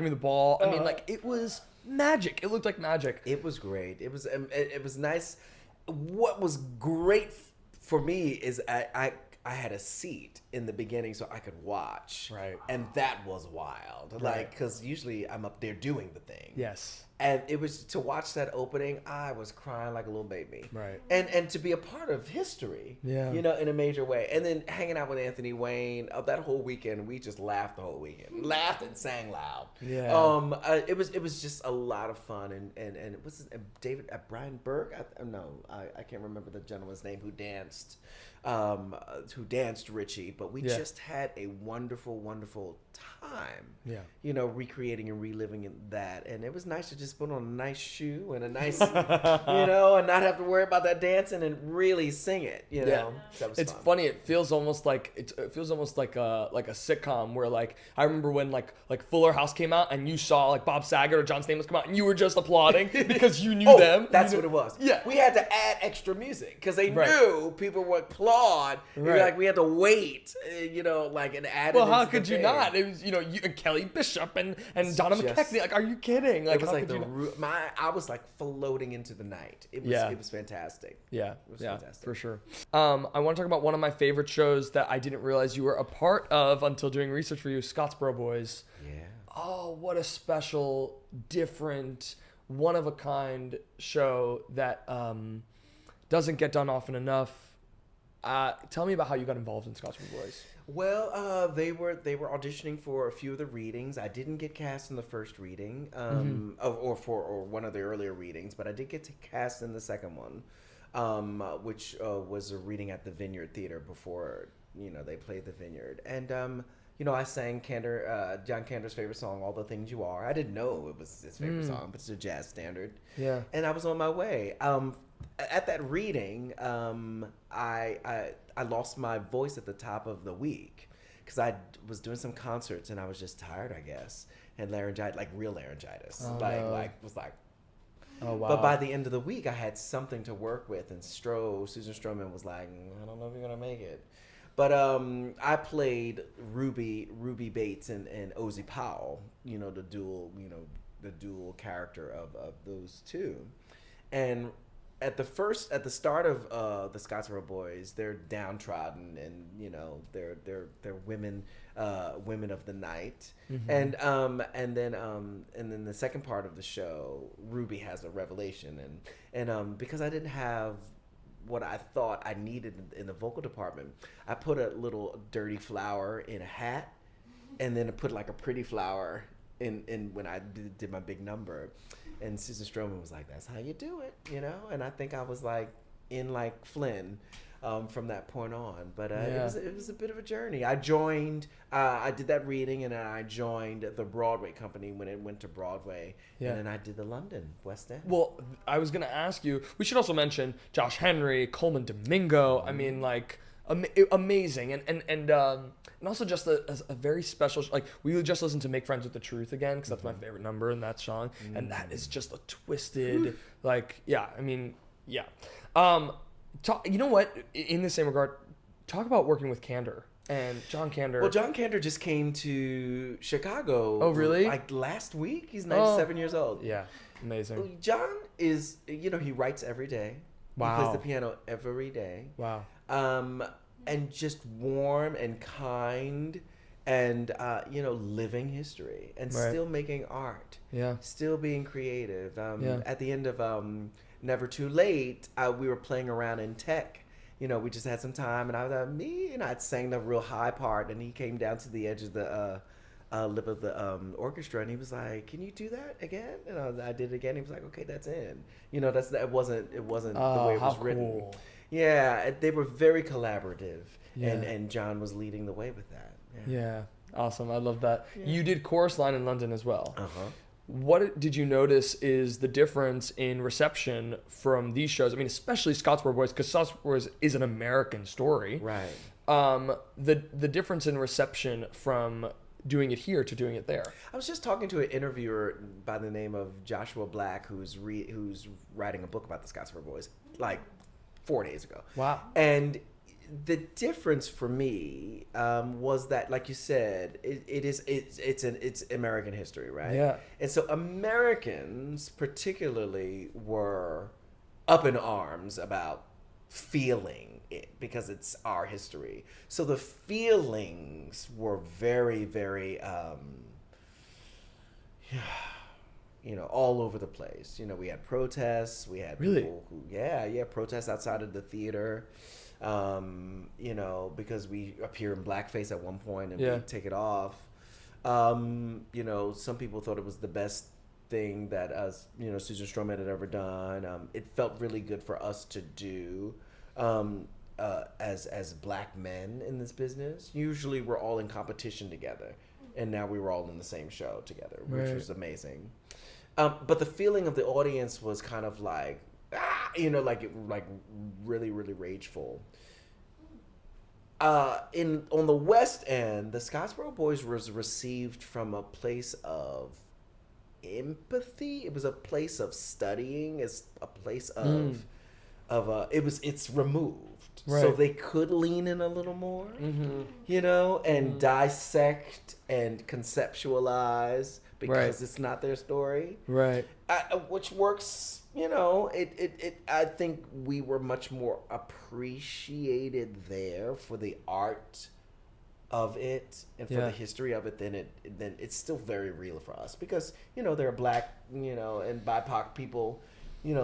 Me the Ball. I mean, it was magic. It looked like magic. It was great. It was nice. What was great for me is I had a seat in the beginning so I could watch. Right. And that was wild. Right. Because usually I'm up there doing the thing. Yes. And it was to watch that opening, I was crying like a little baby. Right. And to be a part of history, Yeah. in a major way. And then hanging out with Anthony Wayne, that whole weekend, we just laughed the whole weekend. Laughed and sang loud. Yeah. It was just a lot of fun. And it was David, Brian Berg? I can't remember the gentleman's name who danced Richie. But we just had a wonderful, wonderful time. Yeah. Recreating and reliving that. And it was nice to just put on a nice shoe and a nice, and not have to worry about that dancing and really sing it, That was It's fun. funny. It feels almost like a sitcom where I remember when like Fuller House came out and you saw Bob Saget or John Stamos come out and you were just applauding because you knew them. That's what it was. Yeah. We had to add extra music because they Right. knew people would applaud. Right. We had to wait, and add Well, it how into could the you thing. not? It was you and Kelly Bishop and Donna just- McKechnie. Are you kidding? It was how like could you not? I was floating into the night. It was it was fantastic. Yeah, was yeah, fantastic. for sure. I want to talk about one of my favorite shows that I didn't realize you were a part of until doing research for you, Scottsboro Boys. Yeah. Oh, what a special, different, one-of-a-kind show that doesn't get done often enough. Tell me about how you got involved in Scottsboro Boys. Well, they were auditioning for a few of the readings. I didn't get cast in the first reading, or one of the earlier readings, but I did get cast in the second one, which was a reading at the Vineyard Theater before they played the Vineyard, and I sang John Cantor's favorite song, "All the Things You Are." I didn't know it was his favorite song, but it's a jazz standard. Yeah. And I was on my way. At that reading, I lost my voice at the top of the week because I was doing some concerts and I was just tired, I guess, and laryngitis, real laryngitis, Oh, no. Oh wow. But by the end of the week, I had something to work with, and Susan Stroman was like, "I don't know if you're gonna make it." But I played Ruby Bates and Ozzie Powell, the dual character of those two, and at the start of the Scottsboro Boys, they're downtrodden and they're women of the night, and then the second part of the show, Ruby has a revelation, and because I didn't have what I thought I needed in the vocal department, I put a little dirty flower in a hat, and then I put a pretty flower in when I did my big number. And Susan Stroman was like, "That's how you do it," And I think I was in Flynn from that point on. But it was a bit of a journey. I joined. I did that reading, and then I joined the Broadway company when it went to Broadway. Yeah. And then I did the London West End. Well, I was gonna ask you. We should also mention Josh Henry, Coleman Domingo. I mean, amazing, and also just a very special. We just listened to "Make Friends with the Truth" again because that's my favorite number in that song, and that is just a twisted. You know what? In the same regard, talk about working with Kander and John Kander. Well, John Kander just came to Chicago. Oh, really? Last week. He's 97 years old. Yeah, amazing. John is, he writes every day. Wow. He plays the piano every day. Wow. And just warm and kind and, living history and Right. still making art. Yeah. Still being creative. Yeah. At the end of Never Too Late, we were playing around in tech. We just had some time, and I was I'd sang the real high part, and he came down to the edge of the lip of the orchestra, and he was like, "Can you do that again?" And I did it again. He was like, "Okay, that's in." It wasn't the way it was written. Cool. Yeah, they were very collaborative, Yeah. and John was leading the way with that. Yeah. Awesome. I love that. You did Chorus Line in London as well. Uh-huh. What did you notice is the difference in reception from these shows? I mean, especially Scottsboro Boys, because Scottsboro Boys is an American story. Right. The difference in reception from doing it here to doing it there. I was just talking to an interviewer by the name of Joshua Black, who's writing a book about the Scottsboro Boys, like 4 days ago. Wow. And the difference for me was that, like you said, it's American history, right? Yeah. And so Americans particularly were up in arms about feeling it because it's our history. So the feelings were very, very, all over the place. We had protests. We had people who, protests outside of the theater. Because we appear in blackface at one point and we take it off. Some people thought it was the best thing that Susan Stroman had ever done. It felt really good for us to do as black men in this business. Usually we're all in competition together, and now we were all in the same show together, which was amazing. But the feeling of the audience was kind of like, like really, really rageful. On the West End, the Scottsboro Boys was received from a place of empathy. It was a place of studying. It's a place it's removed, so they could lean in a little more, and dissect and conceptualize because it's not their story, right? Which works. I think we were much more appreciated there for the art of it and for the history of it than it's still very real for us because there are black and BIPOC people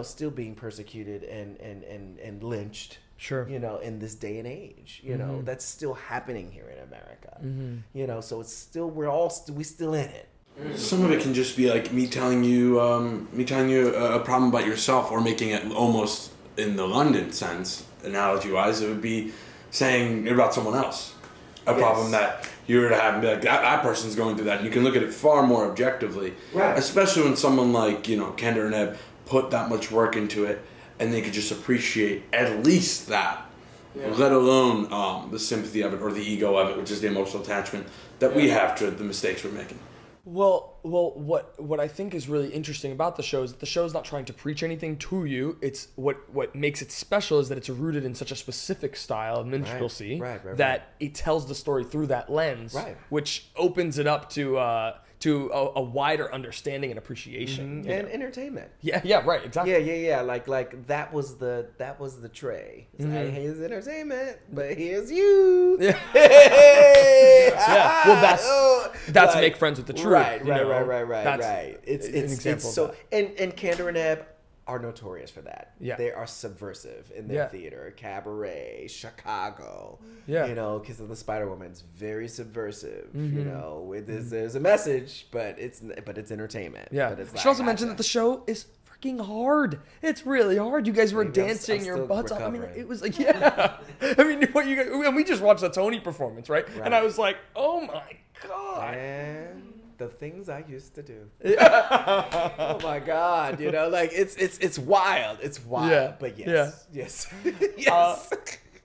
still being persecuted and lynched in this day and age that's still happening here in America so it's still we still in it. Some of it can just be like me telling you a problem about yourself, or making it almost in the London sense, analogy-wise, it would be saying about someone else. A problem that you're to have, and be like, that person's going through that. And you can look at it far more objectively, right? Especially when someone like, Kendra and Eb put that much work into it, and they could just appreciate at least that, let alone the sympathy of it, or the ego of it, which is the emotional attachment that we have to the mistakes we're making. Well, what I think is really interesting about the show is that the show is not trying to preach anything to you. It's what makes it special is that it's rooted in such a specific style of minstrelsy that it tells the story through that lens, which opens it up to a wider understanding and appreciation and entertainment. Yeah, right, exactly. Yeah. Like that was the tray. It's like, here's entertainment, but here's you. Yeah. Well, that's make friends with the truth. Right. That's It's an example so of that. and Kendra and Eb are notorious for that. Yeah. They are subversive in their theater. Cabaret, Chicago. Yeah. Kiss of the Spider Woman is very subversive. There's a message, but it's entertainment. Yeah. But it's I should also mention that the show is freaking hard. It's really hard. You guys were dancing your butts off. I mean, it was like, I mean, and we just watched the Tony performance, right? And I was like, oh my God. And the things I used to do. Oh my God. It's wild. It's wild. Yeah. But yes.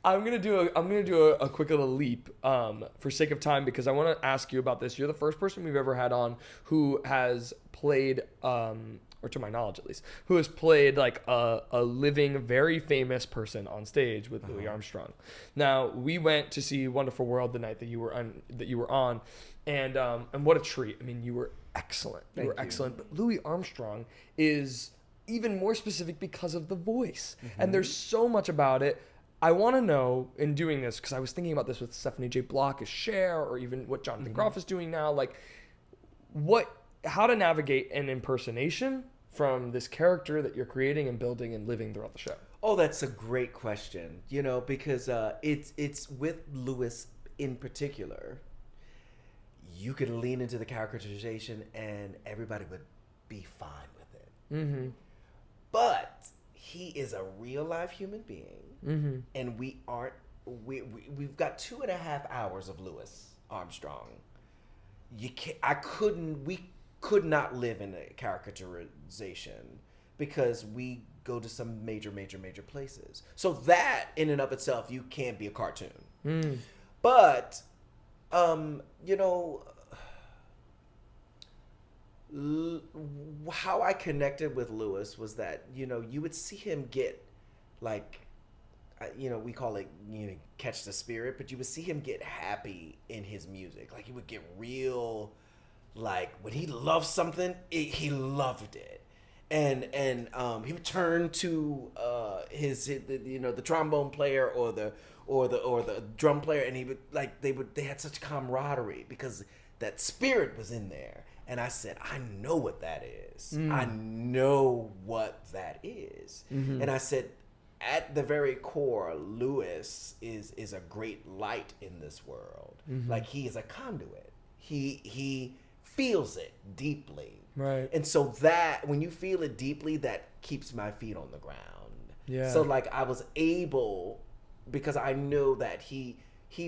I'm gonna do a quick little leap for sake of time because I want to ask you about this. You're the first person we've ever had on who has played, or to my knowledge at least, who has played like a living, very famous person on stage with Louis Armstrong. Now we went to see Wonderful World the night that you were on, and what a treat. I mean, you were excellent. You were excellent. But Louis Armstrong is even more specific because of the voice, and there's so much about it. I want to know, in doing this, because I was thinking about this with Stephanie J. Block as Cher, or even what Jonathan Groff is doing now, like how to navigate an impersonation from this character that you're creating and building and living throughout the show. Oh, that's a great question. Because it's with Louis in particular, you could lean into the characterization and everybody would be fine with it. But he is a real life human being, and we've got 2.5 hours of Louis Armstrong we could not live in a caricaturization because we go to some major places. So that in and of itself, you can't be a cartoon. But, how I connected with Louis was that, you would see him get like, we call it, catch the spirit, but you would see him get happy in his music. Like he would get real, like when he loved something, he loved it. And he would turn to the trombone player or the drum player, and he would they had such camaraderie because that spirit was in there. And I said, I know what that is. I know what that is. And I said, at the very core, Louis is a great light in this world. Like he is a conduit. He feels it deeply. Right. And so that when you feel it deeply, that keeps my feet on the ground. Yeah. So like I was able, because I know that he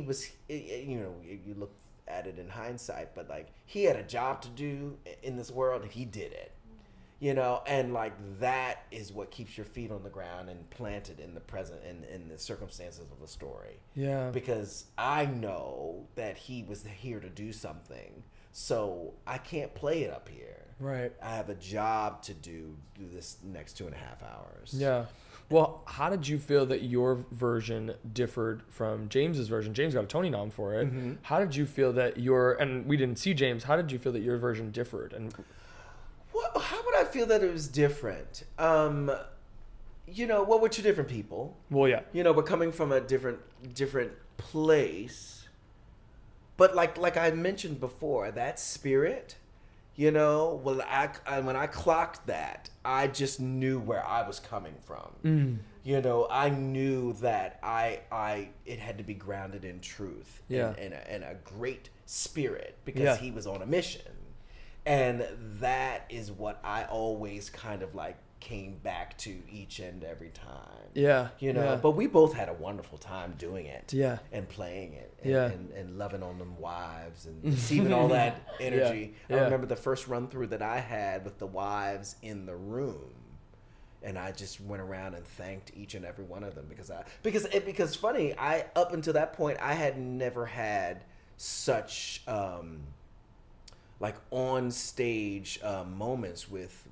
was, you look at it in hindsight, but like he had a job to do in this world and he did it. And like that is what keeps your feet on the ground and planted in the present in the circumstances of the story. Yeah. Because I know that he was here to do something, so I can't play it up here. Right. I have a job to do this next 2.5 hours. Yeah. Well, how did you feel that your version differed from James's version? James got a Tony nom for it. How did you feel that and we didn't see James, how did you feel that your version differed? And how would I feel that it was different? We're two different people. Well, yeah. We're coming from a different place. But like I mentioned before, that spirit, when I clocked that, I just knew where I was coming from. I knew that it had to be grounded in truth and a great spirit because he was on a mission. And that is what I always kind of like came back to each and every time. Yeah. But we both had a wonderful time doing it. Yeah. And playing it. And loving on them wives and receiving all that energy. I remember the first run through that I had with the wives in the room. And I just went around and thanked each and every one of them because funny, up until that point I had never had such like on stage moments with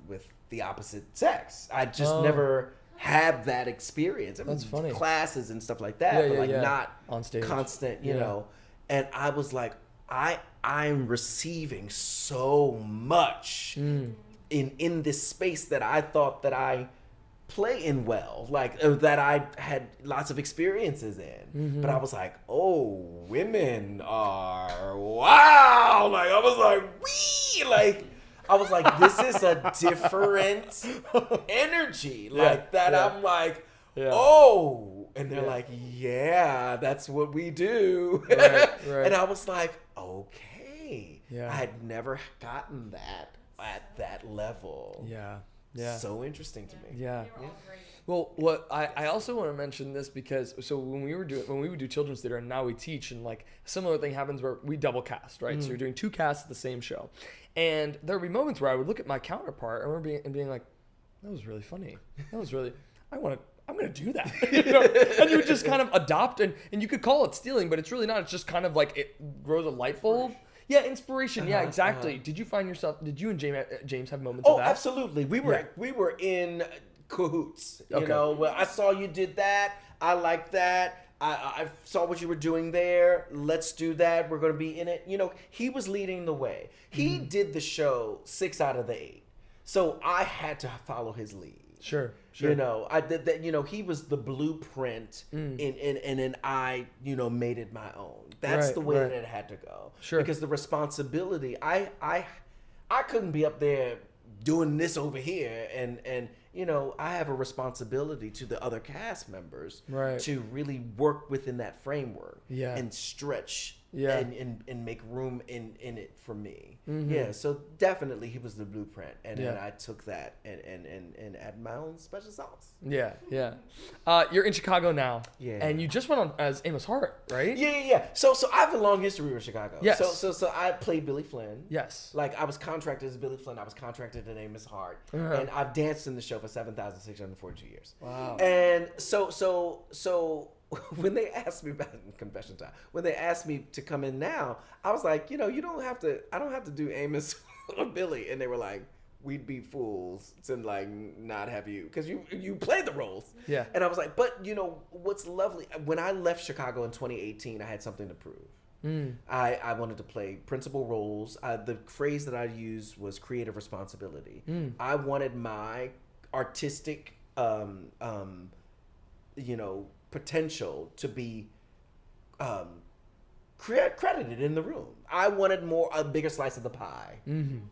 the opposite sex. I just never had that experience. That's funny. Classes and stuff like that, but not on stage, constant, And I was like, I'm receiving so much in this space that I thought that I play in well, like that I had lots of experiences in. But I was like, oh, women are wow. Like I was like, wee, like I was like, this is a different energy. Like that I'm like, oh. And they're like, yeah, that's what we do. Right. And I was like, okay. Yeah. I had never gotten that at that level. Yeah. So interesting to me. Yeah. They were all great. Well, what I also want to mention this because when we would do children's theater and now we teach, and like a similar thing happens where we double cast, right? So you're doing 2 casts at the same show, and there would be moments where I would look at my counterpart and remember being like, that was really funny. That was really I'm gonna do that. And you would just kind of adopt and you could call it stealing, but it's really not. It's just kind of like it grows a light bulb. Yeah, inspiration. Yeah, exactly. Did you and James have moments of that? Oh, absolutely. We were in cahoots. Well, I saw you did that. I like that. I saw what you were doing there. Let's do that. We're going to be in it. He was leading the way. He did the show 6 out of the 8. So I had to follow his lead. Sure. I did that. He was the blueprint, and then I, made it my own. That's the way that it had to go. Sure. Because the responsibility, I couldn't be up there doing this over here, and I have a responsibility to the other cast members to really work within that framework and stretch Yeah. and make room in it for me. Yeah, so definitely he was the blueprint, and I took that and added my own special sauce. Yeah. You're in Chicago now. Yeah. And you just went on as Amos Hart, right? Yeah. So I have a long history with Chicago. Yes. So I played Billy Flynn. Yes. Like I was contracted as Billy Flynn. I was contracted in Amos Hart, and I've danced in the show for 7,642 years. Wow. And so when they asked me about confession time, when they asked me to come in now, I was like, you don't have to. I don't have to do Amos or Billy, and they were like, we'd be fools to like not have you because you played the roles. Yeah. And I was like, but what's lovely when I left Chicago in 2018, I had something to prove. I wanted to play principal roles. The phrase that I used was creative responsibility. I wanted my artistic, potential to be credited in the room. I wanted a bigger slice of the pie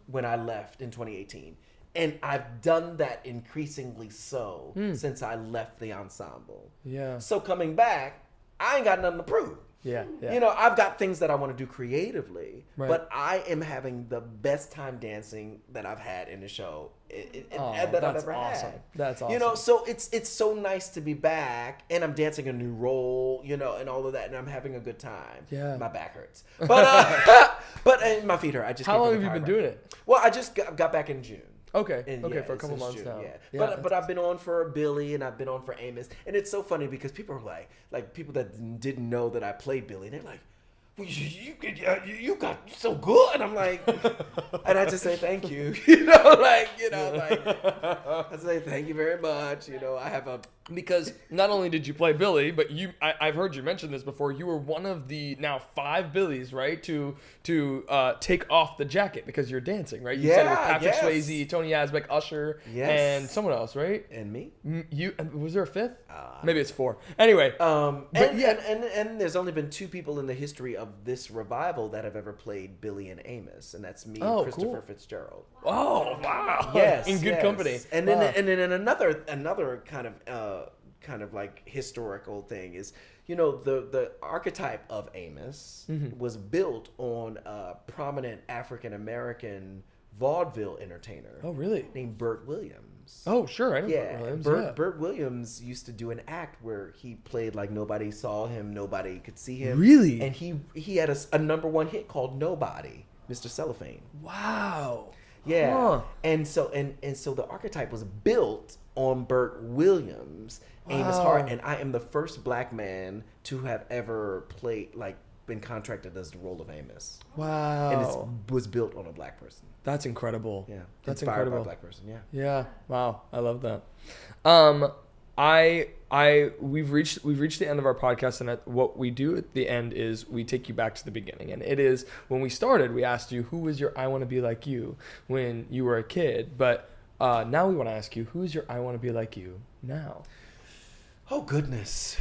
when I left in 2018. And I've done that increasingly so since I left the ensemble. Yeah. So coming back, I ain't got nothing to prove. Yeah. I've got things that I want to do creatively, Right. but I am having the best time dancing that I've had in the show that I've that's ever awesome. had. That's awesome. So it's so nice to be back, and I'm dancing a new role, and all of that, and I'm having a good time. Yeah. My back hurts, but my feet hurt. I just How came long from have you the been doing chiropractor. it? Well, I just got back in June. Okay. And For a couple since months June, now. Yeah. But I've been on for Billy and I've been on for Amos, and it's so funny because people are like people that didn't know that I played Billy, they're like, well, you got so good, and I'm like, and I just say thank you, I say thank you very much, I have a. Because not only did you play Billy, but I've heard you mention this before. You were one of the now 5 Billies, right? To take off the jacket because you're dancing, right? You said it was Patrick Swayze, Tony Asbeck, Usher, and someone else, right? And me. Was there a 5th? Maybe it's 4. Anyway, and there's only been 2 people in the history of this revival that have ever played Billy and Amos, and that's me and Christopher Fitzgerald. Oh wow! Yes, in good company. And then another kind of like historical thing is, the archetype of Amos was built on a prominent African American vaudeville entertainer. Oh really? Named Burt Williams. Oh sure, I know Yeah, Burt Williams. Burt Williams used to do an act where he played like nobody saw him, nobody could see him. Really? And he had a number 1 hit called Nobody, Mr. Cellophane. Wow. Yeah. Huh. And so the archetype was built on Burt Williams, Amos Hart, and I am the first black man to have ever been contracted as the role of Amos. Wow. And it was built on a black person. That's incredible. Yeah. That's Inspired incredible. by a black person, yeah. Yeah. Wow. I love that. We've reached the end of our podcast, and what we do at the end is we take you back to the beginning. And it is when we started, we asked you who was your I want to be like you when you were a kid, but now we want to ask you who is your I want to be like you now. Oh goodness.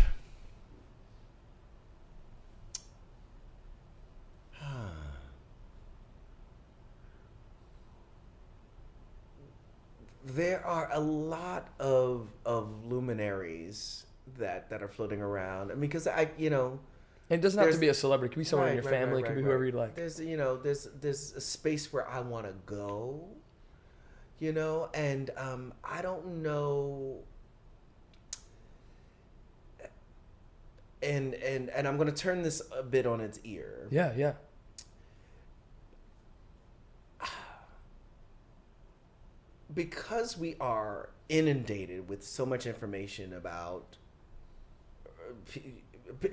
There are a lot of luminaries that are floating around. I mean, because And it doesn't have to be a celebrity. It could be someone in your family. It could be whoever you'd like. There's a space where I want to go, and I don't know. And I'm going to turn this a bit on its ear. Yeah. Because we are inundated with so much information about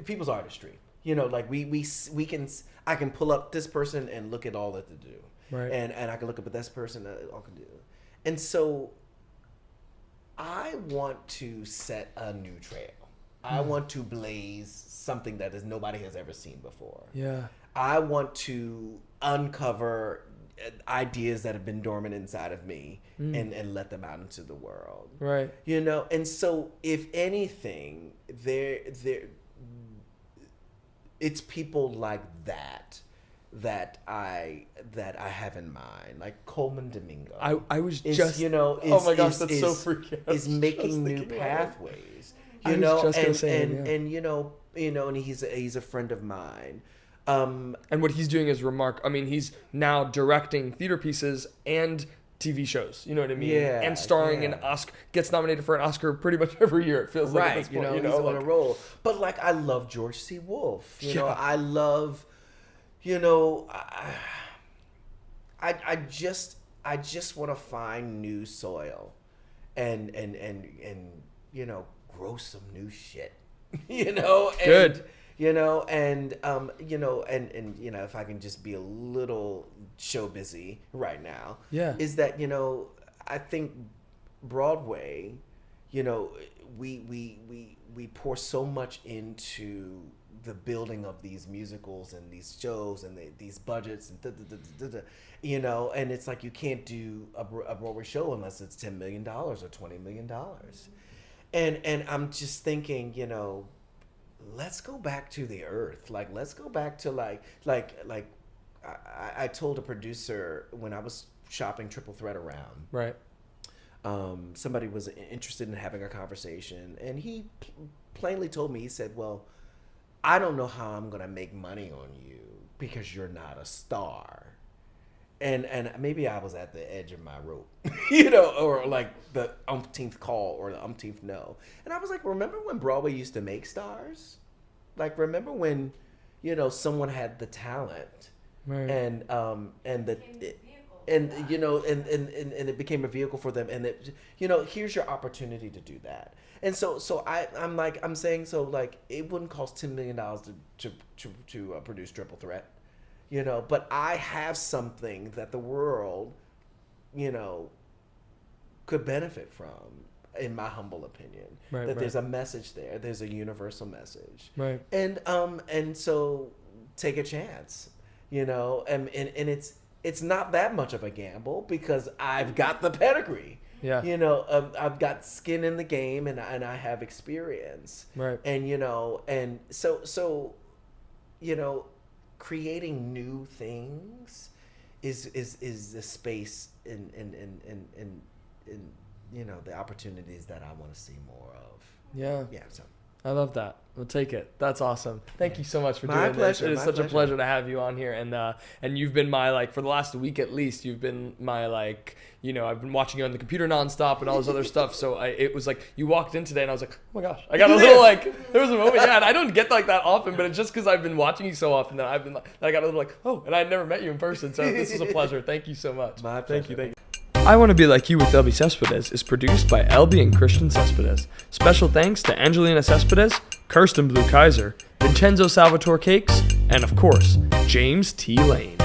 people's artistry, I can pull up this person and look at all that they do, right? And I can look up at this person and all can do, and so I want to set a new trail. I want to blaze something that nobody has ever seen before. Yeah. I want to uncover ideas that have been dormant inside of me and let them out into the world. Right. And so if anything, it's people like that I have in mind, like Coleman Domingo. I was is, just oh my gosh, that's so freaky. Is making new pathways. And and he's a friend of mine. And what he's doing is I mean, he's now directing theater pieces and TV shows. You know what I mean? Yeah, And starring in Oscar, gets nominated for an Oscar pretty much every year. It feels like at this point. He's on a roll. But like, I love George C. Wolfe. You know, I love, you know, I just want to find new soil, and you know, grow some new shit. You know, and, Good. You know, and you know, and you know, if I can just be a little show busy right now, is that, you know, I think Broadway, you know, we pour so much into the building of these musicals and these shows and these budgets and you know, and it's like you can't do a Broadway show unless it's $10 million or $20 million, and I'm just thinking, you know, let's go back to the earth. Like, let's go back to like I told a producer when I was shopping Triple Threat around. Right. Somebody was interested in having a conversation, and he plainly told me, he said, well, I don't know how I'm going to make money on you because you're not a star. And maybe I was at the edge of my rope, you know, or like the umpteenth call or the umpteenth no. And I was like, remember when Broadway used to make stars? Like, remember when, you know, someone had the talent, right. and you know, and it became a vehicle for them, and it, you know, here's your opportunity to do that. And so I'm saying, so like, it wouldn't cost $10 million to produce Triple Threat. You know, but I have something that the world, you know, could benefit from, in my humble opinion. Right, there's a message there. There's a universal message. Right. And so take a chance, you know, and it's not that much of a gamble because I've got the pedigree. Yeah. You know, I've got skin in the game, and I have experience. Right. And, you know, and so you know, creating new things is the space in you know, the opportunities that I want to see more of. Yeah. Yeah. So I love that. We'll take it. That's awesome. Thank you so much for My doing pleasure, this. It is my such a pleasure. pleasure to have you on here. And you've been my, like, for the last week at least, you've been my, like, you know, I've been watching you on the computer nonstop and all this other stuff. So it was like, you walked in today and I was like, oh my gosh. I got a little, like, there was a moment, and I don't get like that often, but it's just because I've been watching you so often that I've been like, that I got a little like, oh, and I never met you in person. So this is a pleasure. Thank you so much. My pleasure. Thank you. I Want to Be Like You with Elbi Cespedes is produced by Elbi and Christian Cespedes. Special thanks to Angelina Cespedes, Kirsten Blue Kaiser, Vincenzo Salvatore Cakes, and of course, James T. Lane.